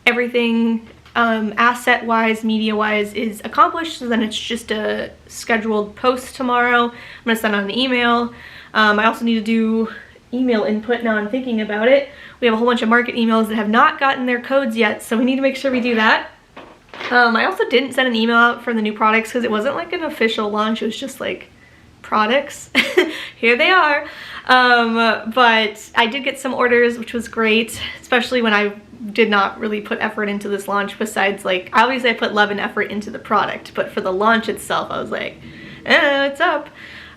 everything asset wise, media wise is accomplished, so then it's just a scheduled post tomorrow. I'm gonna send out an email. I also need to do email input now I'm thinking about it. We have a whole bunch of market emails that have not gotten their codes yet, so we need to make sure we do that. I also didn't send an email out for the new products because it wasn't like an official launch, it was just like products. Here they are. But I did get some orders, which was great, especially when I did not really put effort into this launch, besides, like, obviously I put love and effort into the product, but for the launch itself I was like, it's up.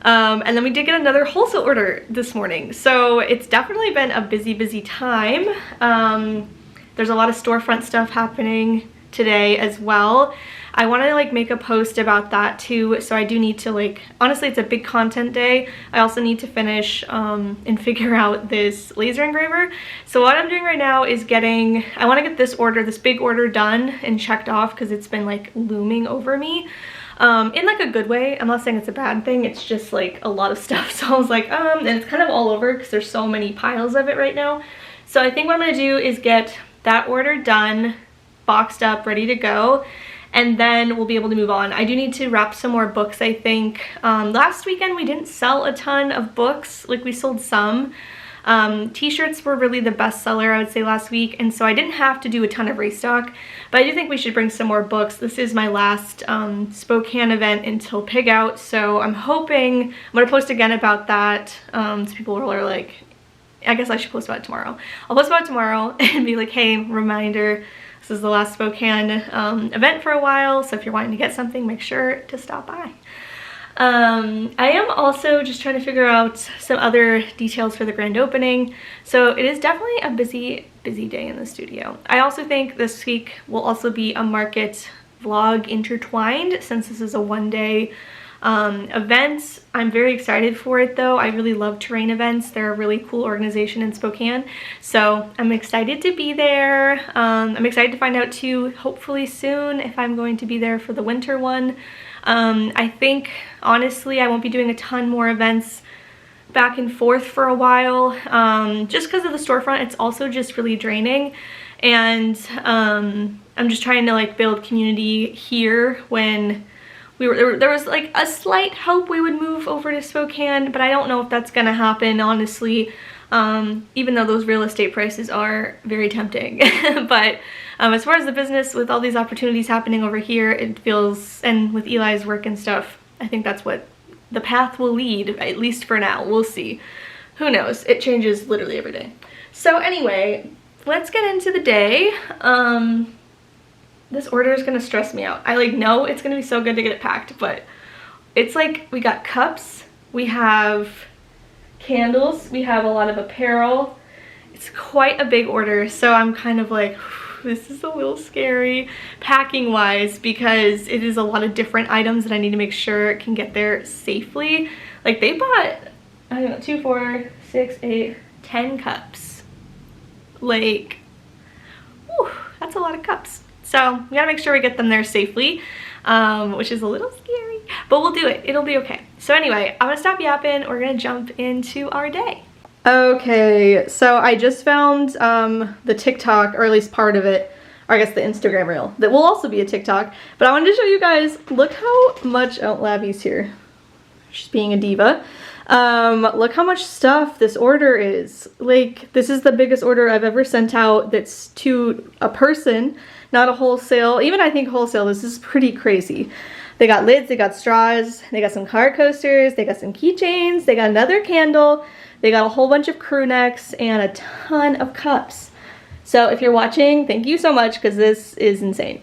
And then we did get another wholesale order this morning, so it's definitely been a busy time. There's a lot of storefront stuff happening today as well. I want to like make a post about that too, so I do need to, like, honestly it's a big content day. I also need to finish and figure out this laser engraver. So what I'm doing right now is I want to get this big order done and checked off because it's been like looming over me in like a good way. I'm not saying it's a bad thing, it's just like a lot of stuff. So I was like, and it's kind of all over because there's so many piles of it right now. So I think what I'm gonna do is get that order done, boxed up, ready to go, and then we'll be able to move on. I do need to wrap some more books, I think. Last weekend we didn't sell a ton of books, like we sold some. T-shirts were really the best seller, I would say, last week, and so I didn't have to do a ton of restock, but I do think we should bring some more books. This is my last Spokane event until Pig Out, so I'm hoping, I'm gonna post again about that, so people are like, I guess I should post about it tomorrow. I'll post about it tomorrow and be like, hey, reminder, this is the last Spokane event for a while, so if you're wanting to get something, make sure to stop by. I am also just trying to figure out some other details for the grand opening, so it is definitely a busy day in the studio. I also think this week will also be a market vlog intertwined, since this is a one-day event. I'm very excited for it though. I really love terrain events. They're a really cool organization in Spokane, so I'm excited to be there. I'm excited to find out too, hopefully soon, if I'm going to be there for the winter one. I think honestly I won't be doing a ton more events back and forth for a while, just because of the storefront. It's also just really draining, and I'm just trying to like build community here. When there was like a slight hope we would move over to Spokane, but I don't know if that's gonna happen, honestly, even though those real estate prices are very tempting. But as far as the business, with all these opportunities happening over here, it feels, and with Eli's work and stuff, I think that's what the path will lead, at least for now. We'll see. Who knows? It changes literally every day. So anyway, let's get into the day. This order is gonna stress me out. I like know it's gonna be so good to get it packed, but it's like we got cups, we have candles, we have a lot of apparel. It's quite a big order, so I'm kind of like, this is a little scary packing wise, because it is a lot of different items that I need to make sure can get there safely. Like they bought, I don't know, 2, 4, 6, 8, 10 cups. Like, whew, that's a lot of cups. So we gotta make sure we get them there safely. which is a little scary, but we'll do it. It'll be okay. So anyway, I'm gonna stop yapping. We're gonna jump into our day. Okay, so I just found the TikTok, or at least part of it, or I guess the Instagram reel, that will also be a TikTok, but I wanted to show you guys, look how much, oh, Labby's here. She's being a diva. Look how much stuff this order is. Like, this is the biggest order I've ever sent out that's to a person, not a wholesale. Even I think wholesale, this is pretty crazy. They got lids, they got straws, they got some card coasters, they got some keychains, they got another candle, they got a whole bunch of crew necks, and a ton of cups. So if you're watching, thank you so much, because this is insane.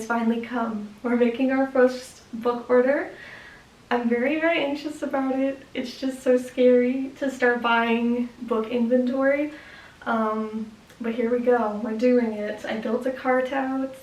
Finally come. We're making our first book order. I'm very anxious about it. It's just so scary to start buying book inventory. But here we go. We're doing it. I built a cart out.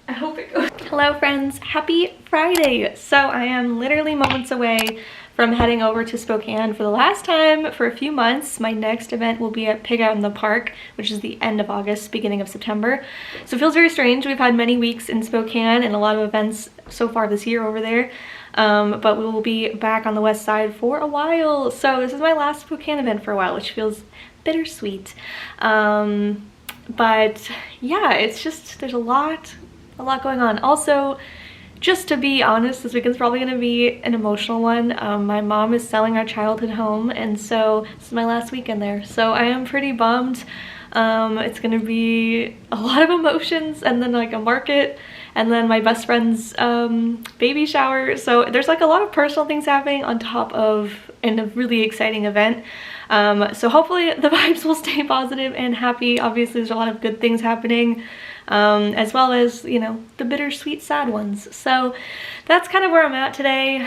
I hope it goes. Hello friends, happy Friday. So I am literally moments away from heading over to Spokane for the last time for a few months. My next event will be at Pig Out in the Park, which is the end of August, beginning of September. So it feels very strange. We've had many weeks in Spokane and a lot of events so far this year over there. But we will be back on the west side for a while. So this is my last Spokane event for a while, which feels bittersweet. But yeah, it's just, there's a lot going on. Also, just to be honest, this weekend's probably gonna be an emotional one. My mom is selling our childhood home, and so this is my last weekend there. So I am pretty bummed. It's gonna be a lot of emotions, and then like a market, and then my best friend's baby shower. So there's like a lot of personal things happening on top of a really exciting event. So hopefully the vibes will stay positive and happy. Obviously there's a lot of good things happening, as well as, you know, the bittersweet sad ones. So that's kind of where I'm at today.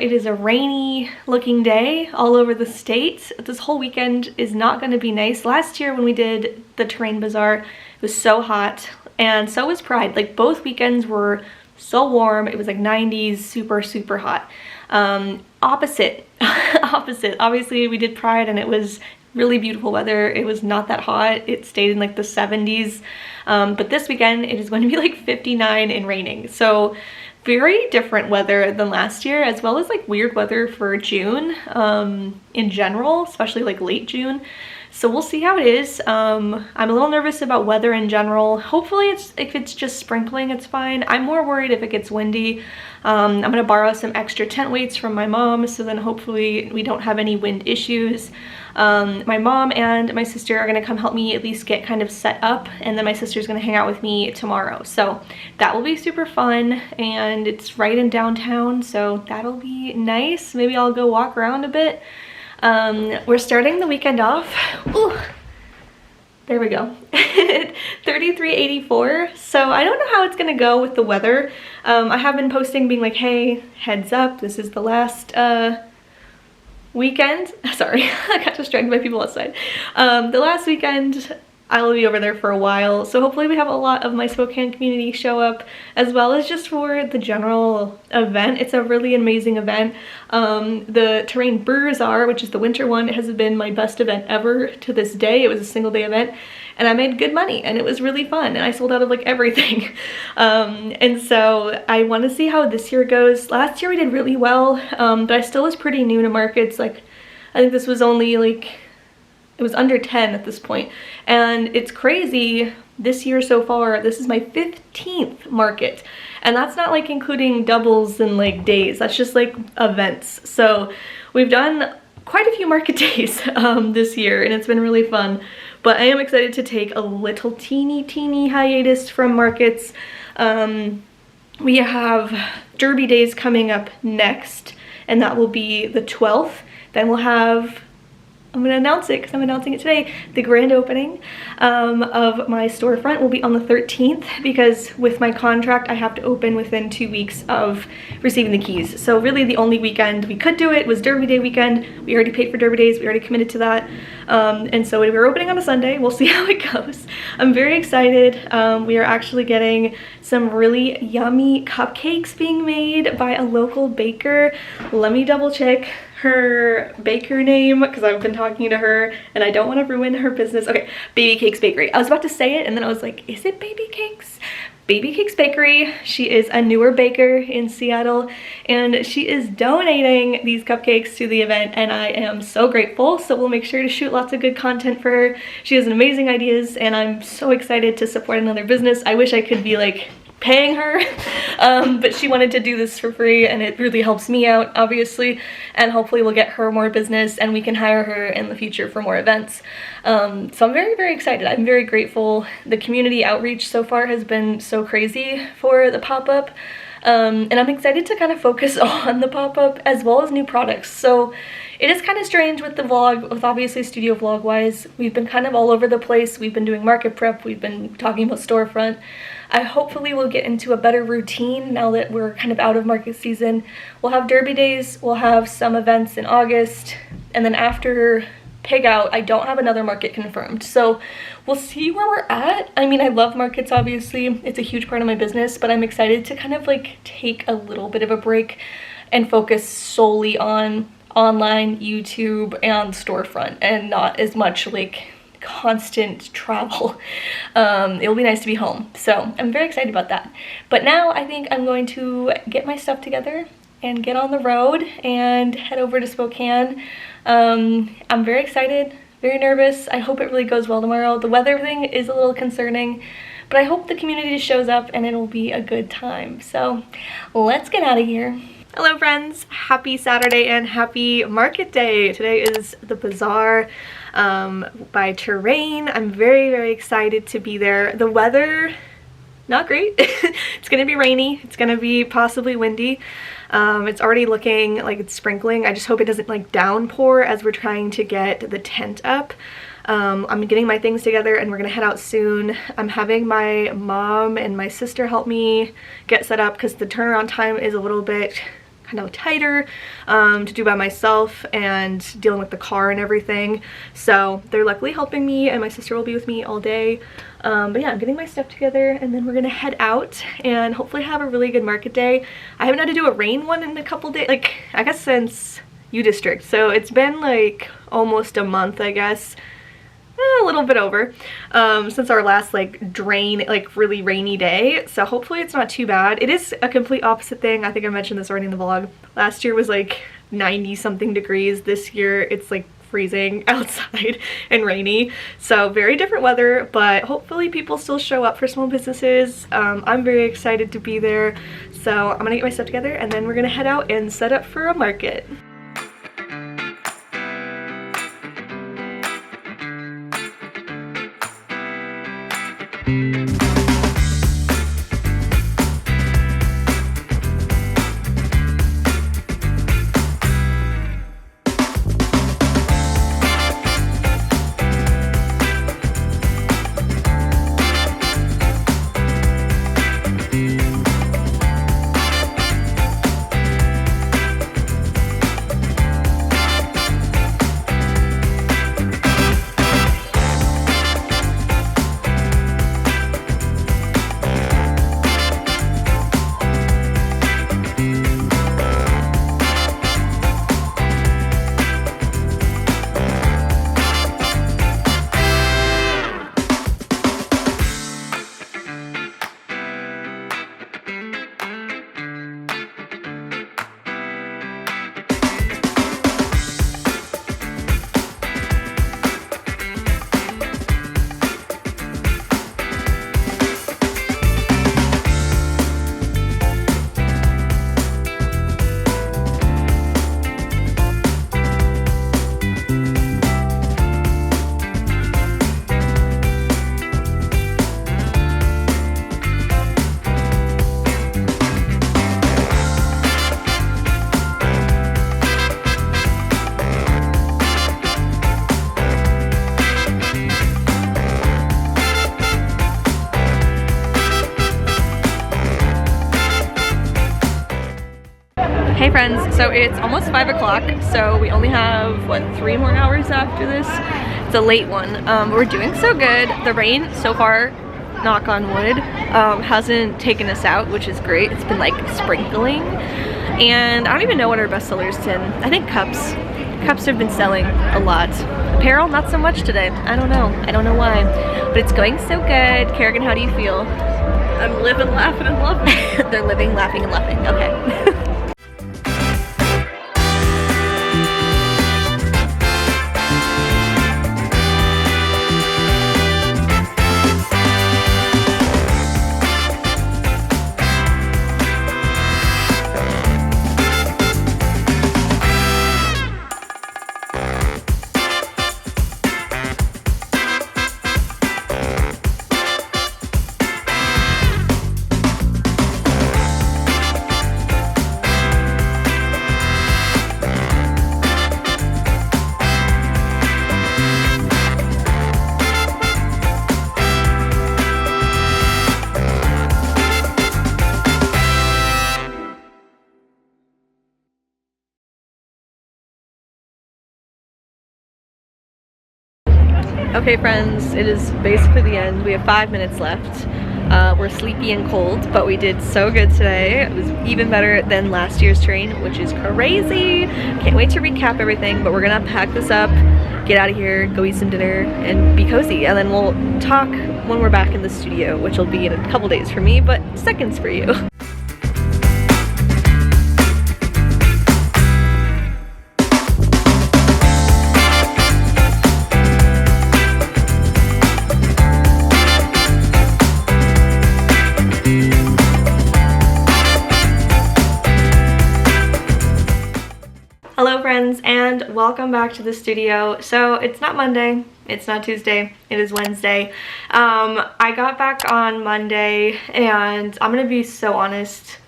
It is a rainy looking day all over the state. This whole weekend is not going to be nice. Last year when we did the terrain bazaar, it was so hot, and so was Pride. Like both weekends were so warm. It was like 90s, super hot. Opposite. Obviously we did Pride and it was really beautiful weather. It was not that hot. It stayed in like the 70s. But this weekend it is going to be like 59 and raining. So very different weather than last year, as well as like weird weather for June in general, especially like late June. So we'll see how it is. I'm a little nervous about weather in general. Hopefully if it's just sprinkling, it's fine. I'm more worried if it gets windy. I'm gonna borrow some extra tent weights from my mom, so then hopefully we don't have any wind issues. My mom and my sister are gonna come help me at least get kind of set up, and then my sister's gonna hang out with me tomorrow. So that will be super fun, and it's right in downtown, so that'll be nice. Maybe I'll go walk around a bit. We're starting the weekend off. Ooh, there we go. 33.84. So I don't know how it's gonna go with the weather. I have been posting being like, hey, heads up, this is the last weekend. Sorry, I got distracted by people outside. The last weekend I will be over there for a while, so hopefully we have a lot of my Spokane community show up, as well as just for the general event. It's a really amazing event. The Terrain Bazaar, which is the winter one, has been my best event ever to this day. It was a single day event, and I made good money, and it was really fun, and I sold out of like everything. And so I want to see how this year goes. Last year we did really well, but I still was pretty new to markets. Like, I think this was only like, it was under 10 at this point. And it's crazy, this year so far, this is my 15th market. And that's not like including doubles and like days, that's just like events. So we've done quite a few market days this year, and it's been really fun. But I am excited to take a little teeny hiatus from markets. We have Derby Days coming up next, and that will be the 12th. Then we'll have, I'm gonna announce it because I'm announcing it today, the grand opening of my storefront will be on the 13th, because with my contract I have to open within 2 weeks of receiving the keys. So really the only weekend we could do it was Derby Day weekend. We already paid for Derby Days, we already committed to that. And so we're opening on a Sunday. We'll see how it goes. I'm very excited. We are actually getting some really yummy cupcakes being made by a local baker. Let me double check her baker name because I've been talking to her and I don't want to ruin her business. Okay, Baby Cakes Bakery. I was about to say it and then I was like, is it Baby Cakes? Baby Cakes Bakery. She is a newer baker in Seattle, and she is donating these cupcakes to the event, and I am so grateful. So we'll make sure to shoot lots of good content for her. She has amazing ideas, and I'm so excited to support another business. I wish I could be like paying her, but she wanted to do this for free, and it really helps me out, obviously, and hopefully we'll get her more business and we can hire her in the future for more events. So I'm very excited. I'm very grateful. The community outreach so far has been so crazy for the pop-up, and I'm excited to kind of focus on the pop-up as well as new products. So it is kind of strange with the vlog, with obviously studio vlog wise. We've been kind of all over the place. We've been doing market prep, we've been talking about storefront. I hopefully will get into a better routine now that we're kind of out of market season. We'll have Derby Days, we'll have some events in August, and then after Pig Out, I don't have another market confirmed. So we'll see where we're at. I mean, I love markets, obviously. It's a huge part of my business, but I'm excited to kind of like take a little bit of a break and focus solely on online, YouTube, and storefront, and not as much like constant travel. It'll be nice to be home, so I'm very excited about that. But now I think I'm going to get my stuff together and get on the road and head over to Spokane. I'm very excited, very nervous. I hope it really goes well tomorrow. The weather thing is a little concerning, but I hope the community shows up and it'll be a good time. So let's get out of here. Hello friends, happy Saturday and happy market day. Today is the Bazaar by Terrain. I'm very excited to be there. The weather, not great. It's gonna be rainy, it's gonna be possibly windy. It's already looking like it's sprinkling. I just hope it doesn't like downpour as we're trying to get the tent up. I'm getting my things together and we're gonna head out soon. I'm having my mom and my sister help me get set up because the turnaround time is a little bit kind of tighter to do by myself and dealing with the car and everything. So they're luckily helping me, and my sister will be with me all day. But yeah, I'm getting my stuff together and then we're gonna head out and hopefully have a really good market day. I haven't had to do a rain one in a couple days, like I guess since U District. So it's been like almost a month, I guess. a little bit over since our last like really rainy day, so hopefully it's not too bad. It is a complete opposite thing. I think I mentioned this already in the vlog. Last year was like 90 something degrees. This year it's like freezing outside and rainy, so very different weather, but hopefully people still show up for small businesses. I'm very excited to be there, so I'm gonna get my stuff together and then we're gonna head out and set up for a market. Hey friends, so it's almost 5 o'clock, so we only have, what, 3 more hours after this? It's a late one, but we're doing so good. The rain so far, knock on wood, hasn't taken us out, which is great. It's been like sprinkling, and I don't even know what our best seller's in. I think cups. Cups have been selling a lot. Apparel, not so much today. I don't know why, but it's going so good. Kerrigan, how do you feel? I'm living, laughing, and loving. They're living, laughing, and loving. Okay. Okay friends, it is basically the end. We have 5 minutes left. We're sleepy and cold, but we did so good today. It was even better than last year's train, which is crazy. Can't wait to recap everything, but we're gonna pack this up, get out of here, go eat some dinner, and be cozy. And then we'll talk when we're back in the studio, which will be in a couple days for me, but seconds for you. Hello friends, and welcome back to the studio. So it's not Monday, it's not Tuesday, it is Wednesday. I got back on Monday and I'm gonna be so honest,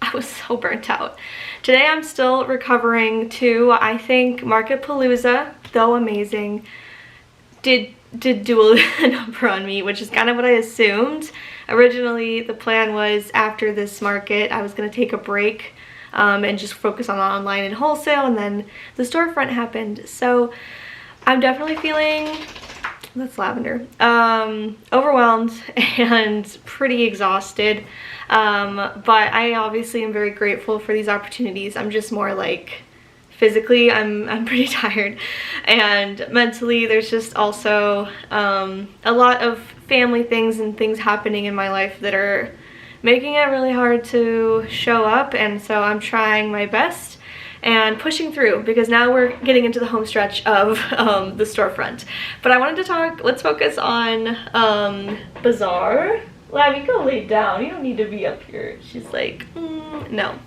I was so burnt out. Today I'm still recovering too. I think Marketpalooza, though amazing, did do a number on me, which is kind of what I assumed. Originally the plan was after this market I was gonna take a break and just focus on online and wholesale, and then the storefront happened. So I'm definitely feeling, that's lavender, overwhelmed and pretty exhausted, but I obviously am very grateful for these opportunities. I'm just more like physically I'm pretty tired, and mentally there's just also a lot of family things and things happening in my life that are making it really hard to show up, and so I'm trying my best and pushing through, because now we're getting into the home stretch of the storefront. But I wanted to talk, let's focus on Bazaar. Labby, go lay down. You don't need to be up here. She's like, no.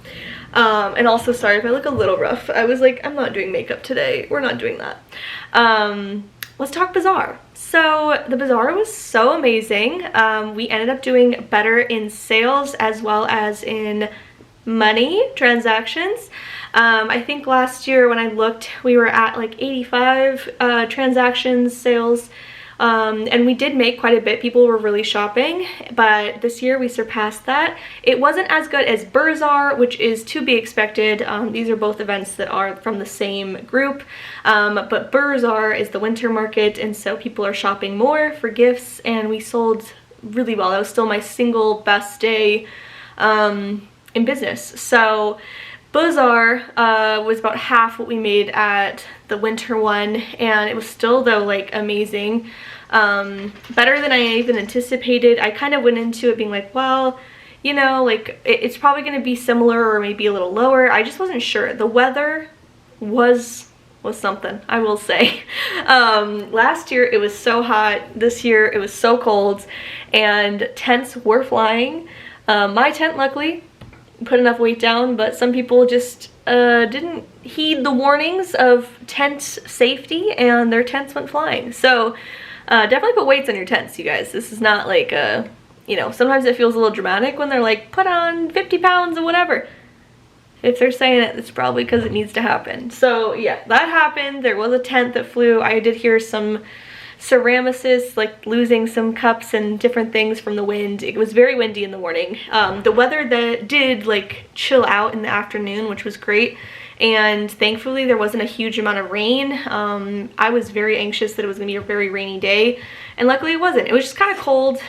And also, sorry if I look a little rough. I was like, I'm not doing makeup today. We're not doing that. Let's talk Bazaar. So the Bazaar was so amazing. We ended up doing better in sales as well as in money transactions. I think last year when I looked, we were at like 85 transactions, sales, and we did make quite a bit. People were really shopping, but this year we surpassed that. It wasn't as good as Bazaar, which is to be expected. These are both events that are from the same group, but Bazaar is the winter market, and so people are shopping more for gifts, and we sold really well. That was still my single best day in business. So Bazaar was about half what we made at the winter one, and it was still, though, like amazing. Better than I even anticipated. I kind of went into it being like, well, you know, like it's probably going to be similar or maybe a little lower. I just wasn't sure. The weather was something, I will say. Last year it was so hot. This year it was so cold, and tents were flying. My tent, luckily, put enough weight down, but some people just didn't heed the warnings of tent safety, and their tents went flying. So definitely put weights on your tents, you guys. This is not like you know, sometimes it feels a little dramatic when they're like, put on 50 pounds or whatever. If they're saying it, it's probably because it needs to happen. So yeah, that happened. There was a tent that flew. I did hear some ceramicists like losing some cups and different things from the wind. It was very windy in the morning. The weather that did like chill out in the afternoon, which was great, and thankfully there wasn't a huge amount of rain. I was very anxious that it was gonna be a very rainy day, and luckily it wasn't. It was just kind of cold.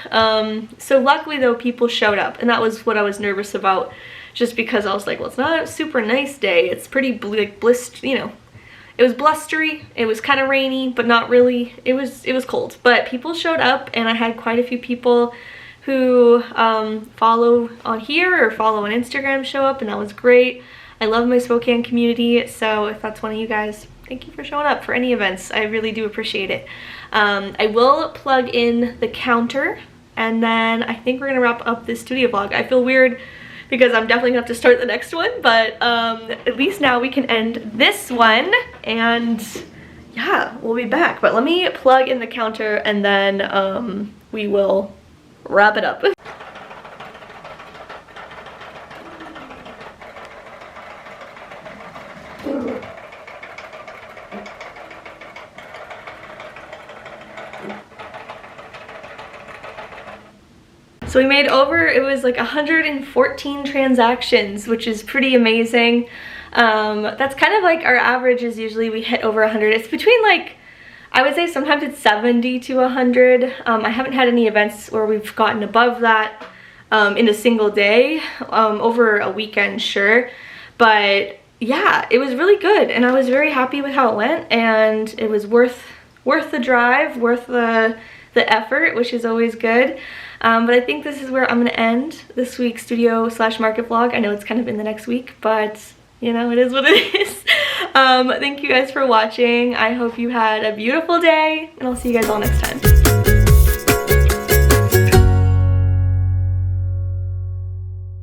So luckily though, people showed up, and that was what I was nervous about, just because I was like, well, it's not a super nice day. It's pretty like you know, it was blustery, it was kind of rainy, but not really. It was cold, but people showed up, and I had quite a few people who follow on here or follow on Instagram show up, and that was great. I love my Spokane community, so if that's one of you guys, thank you for showing up for any events. I really do appreciate it. I will plug in the counter, and then I think we're gonna wrap up this studio vlog. I feel weird because I'm definitely gonna have to start the next one, but at least now we can end this one, and yeah, we'll be back. But let me plug in the counter, and then we will wrap it up. So we made over, it was like 114 transactions, which is pretty amazing. That's kind of like our average is usually we hit over 100. It's between like, I would say sometimes it's 70 to 100. I haven't had any events where we've gotten above that in a single day, over a weekend, sure. But yeah, it was really good, and I was very happy with how it went, and it was worth the drive, worth the effort, which is always good. But I think this is where I'm gonna end this week's studio/market vlog. I know it's kind of in the next week, but you know, it is what it is. Thank you guys for watching. I hope you had a beautiful day, and I'll see you guys all next time.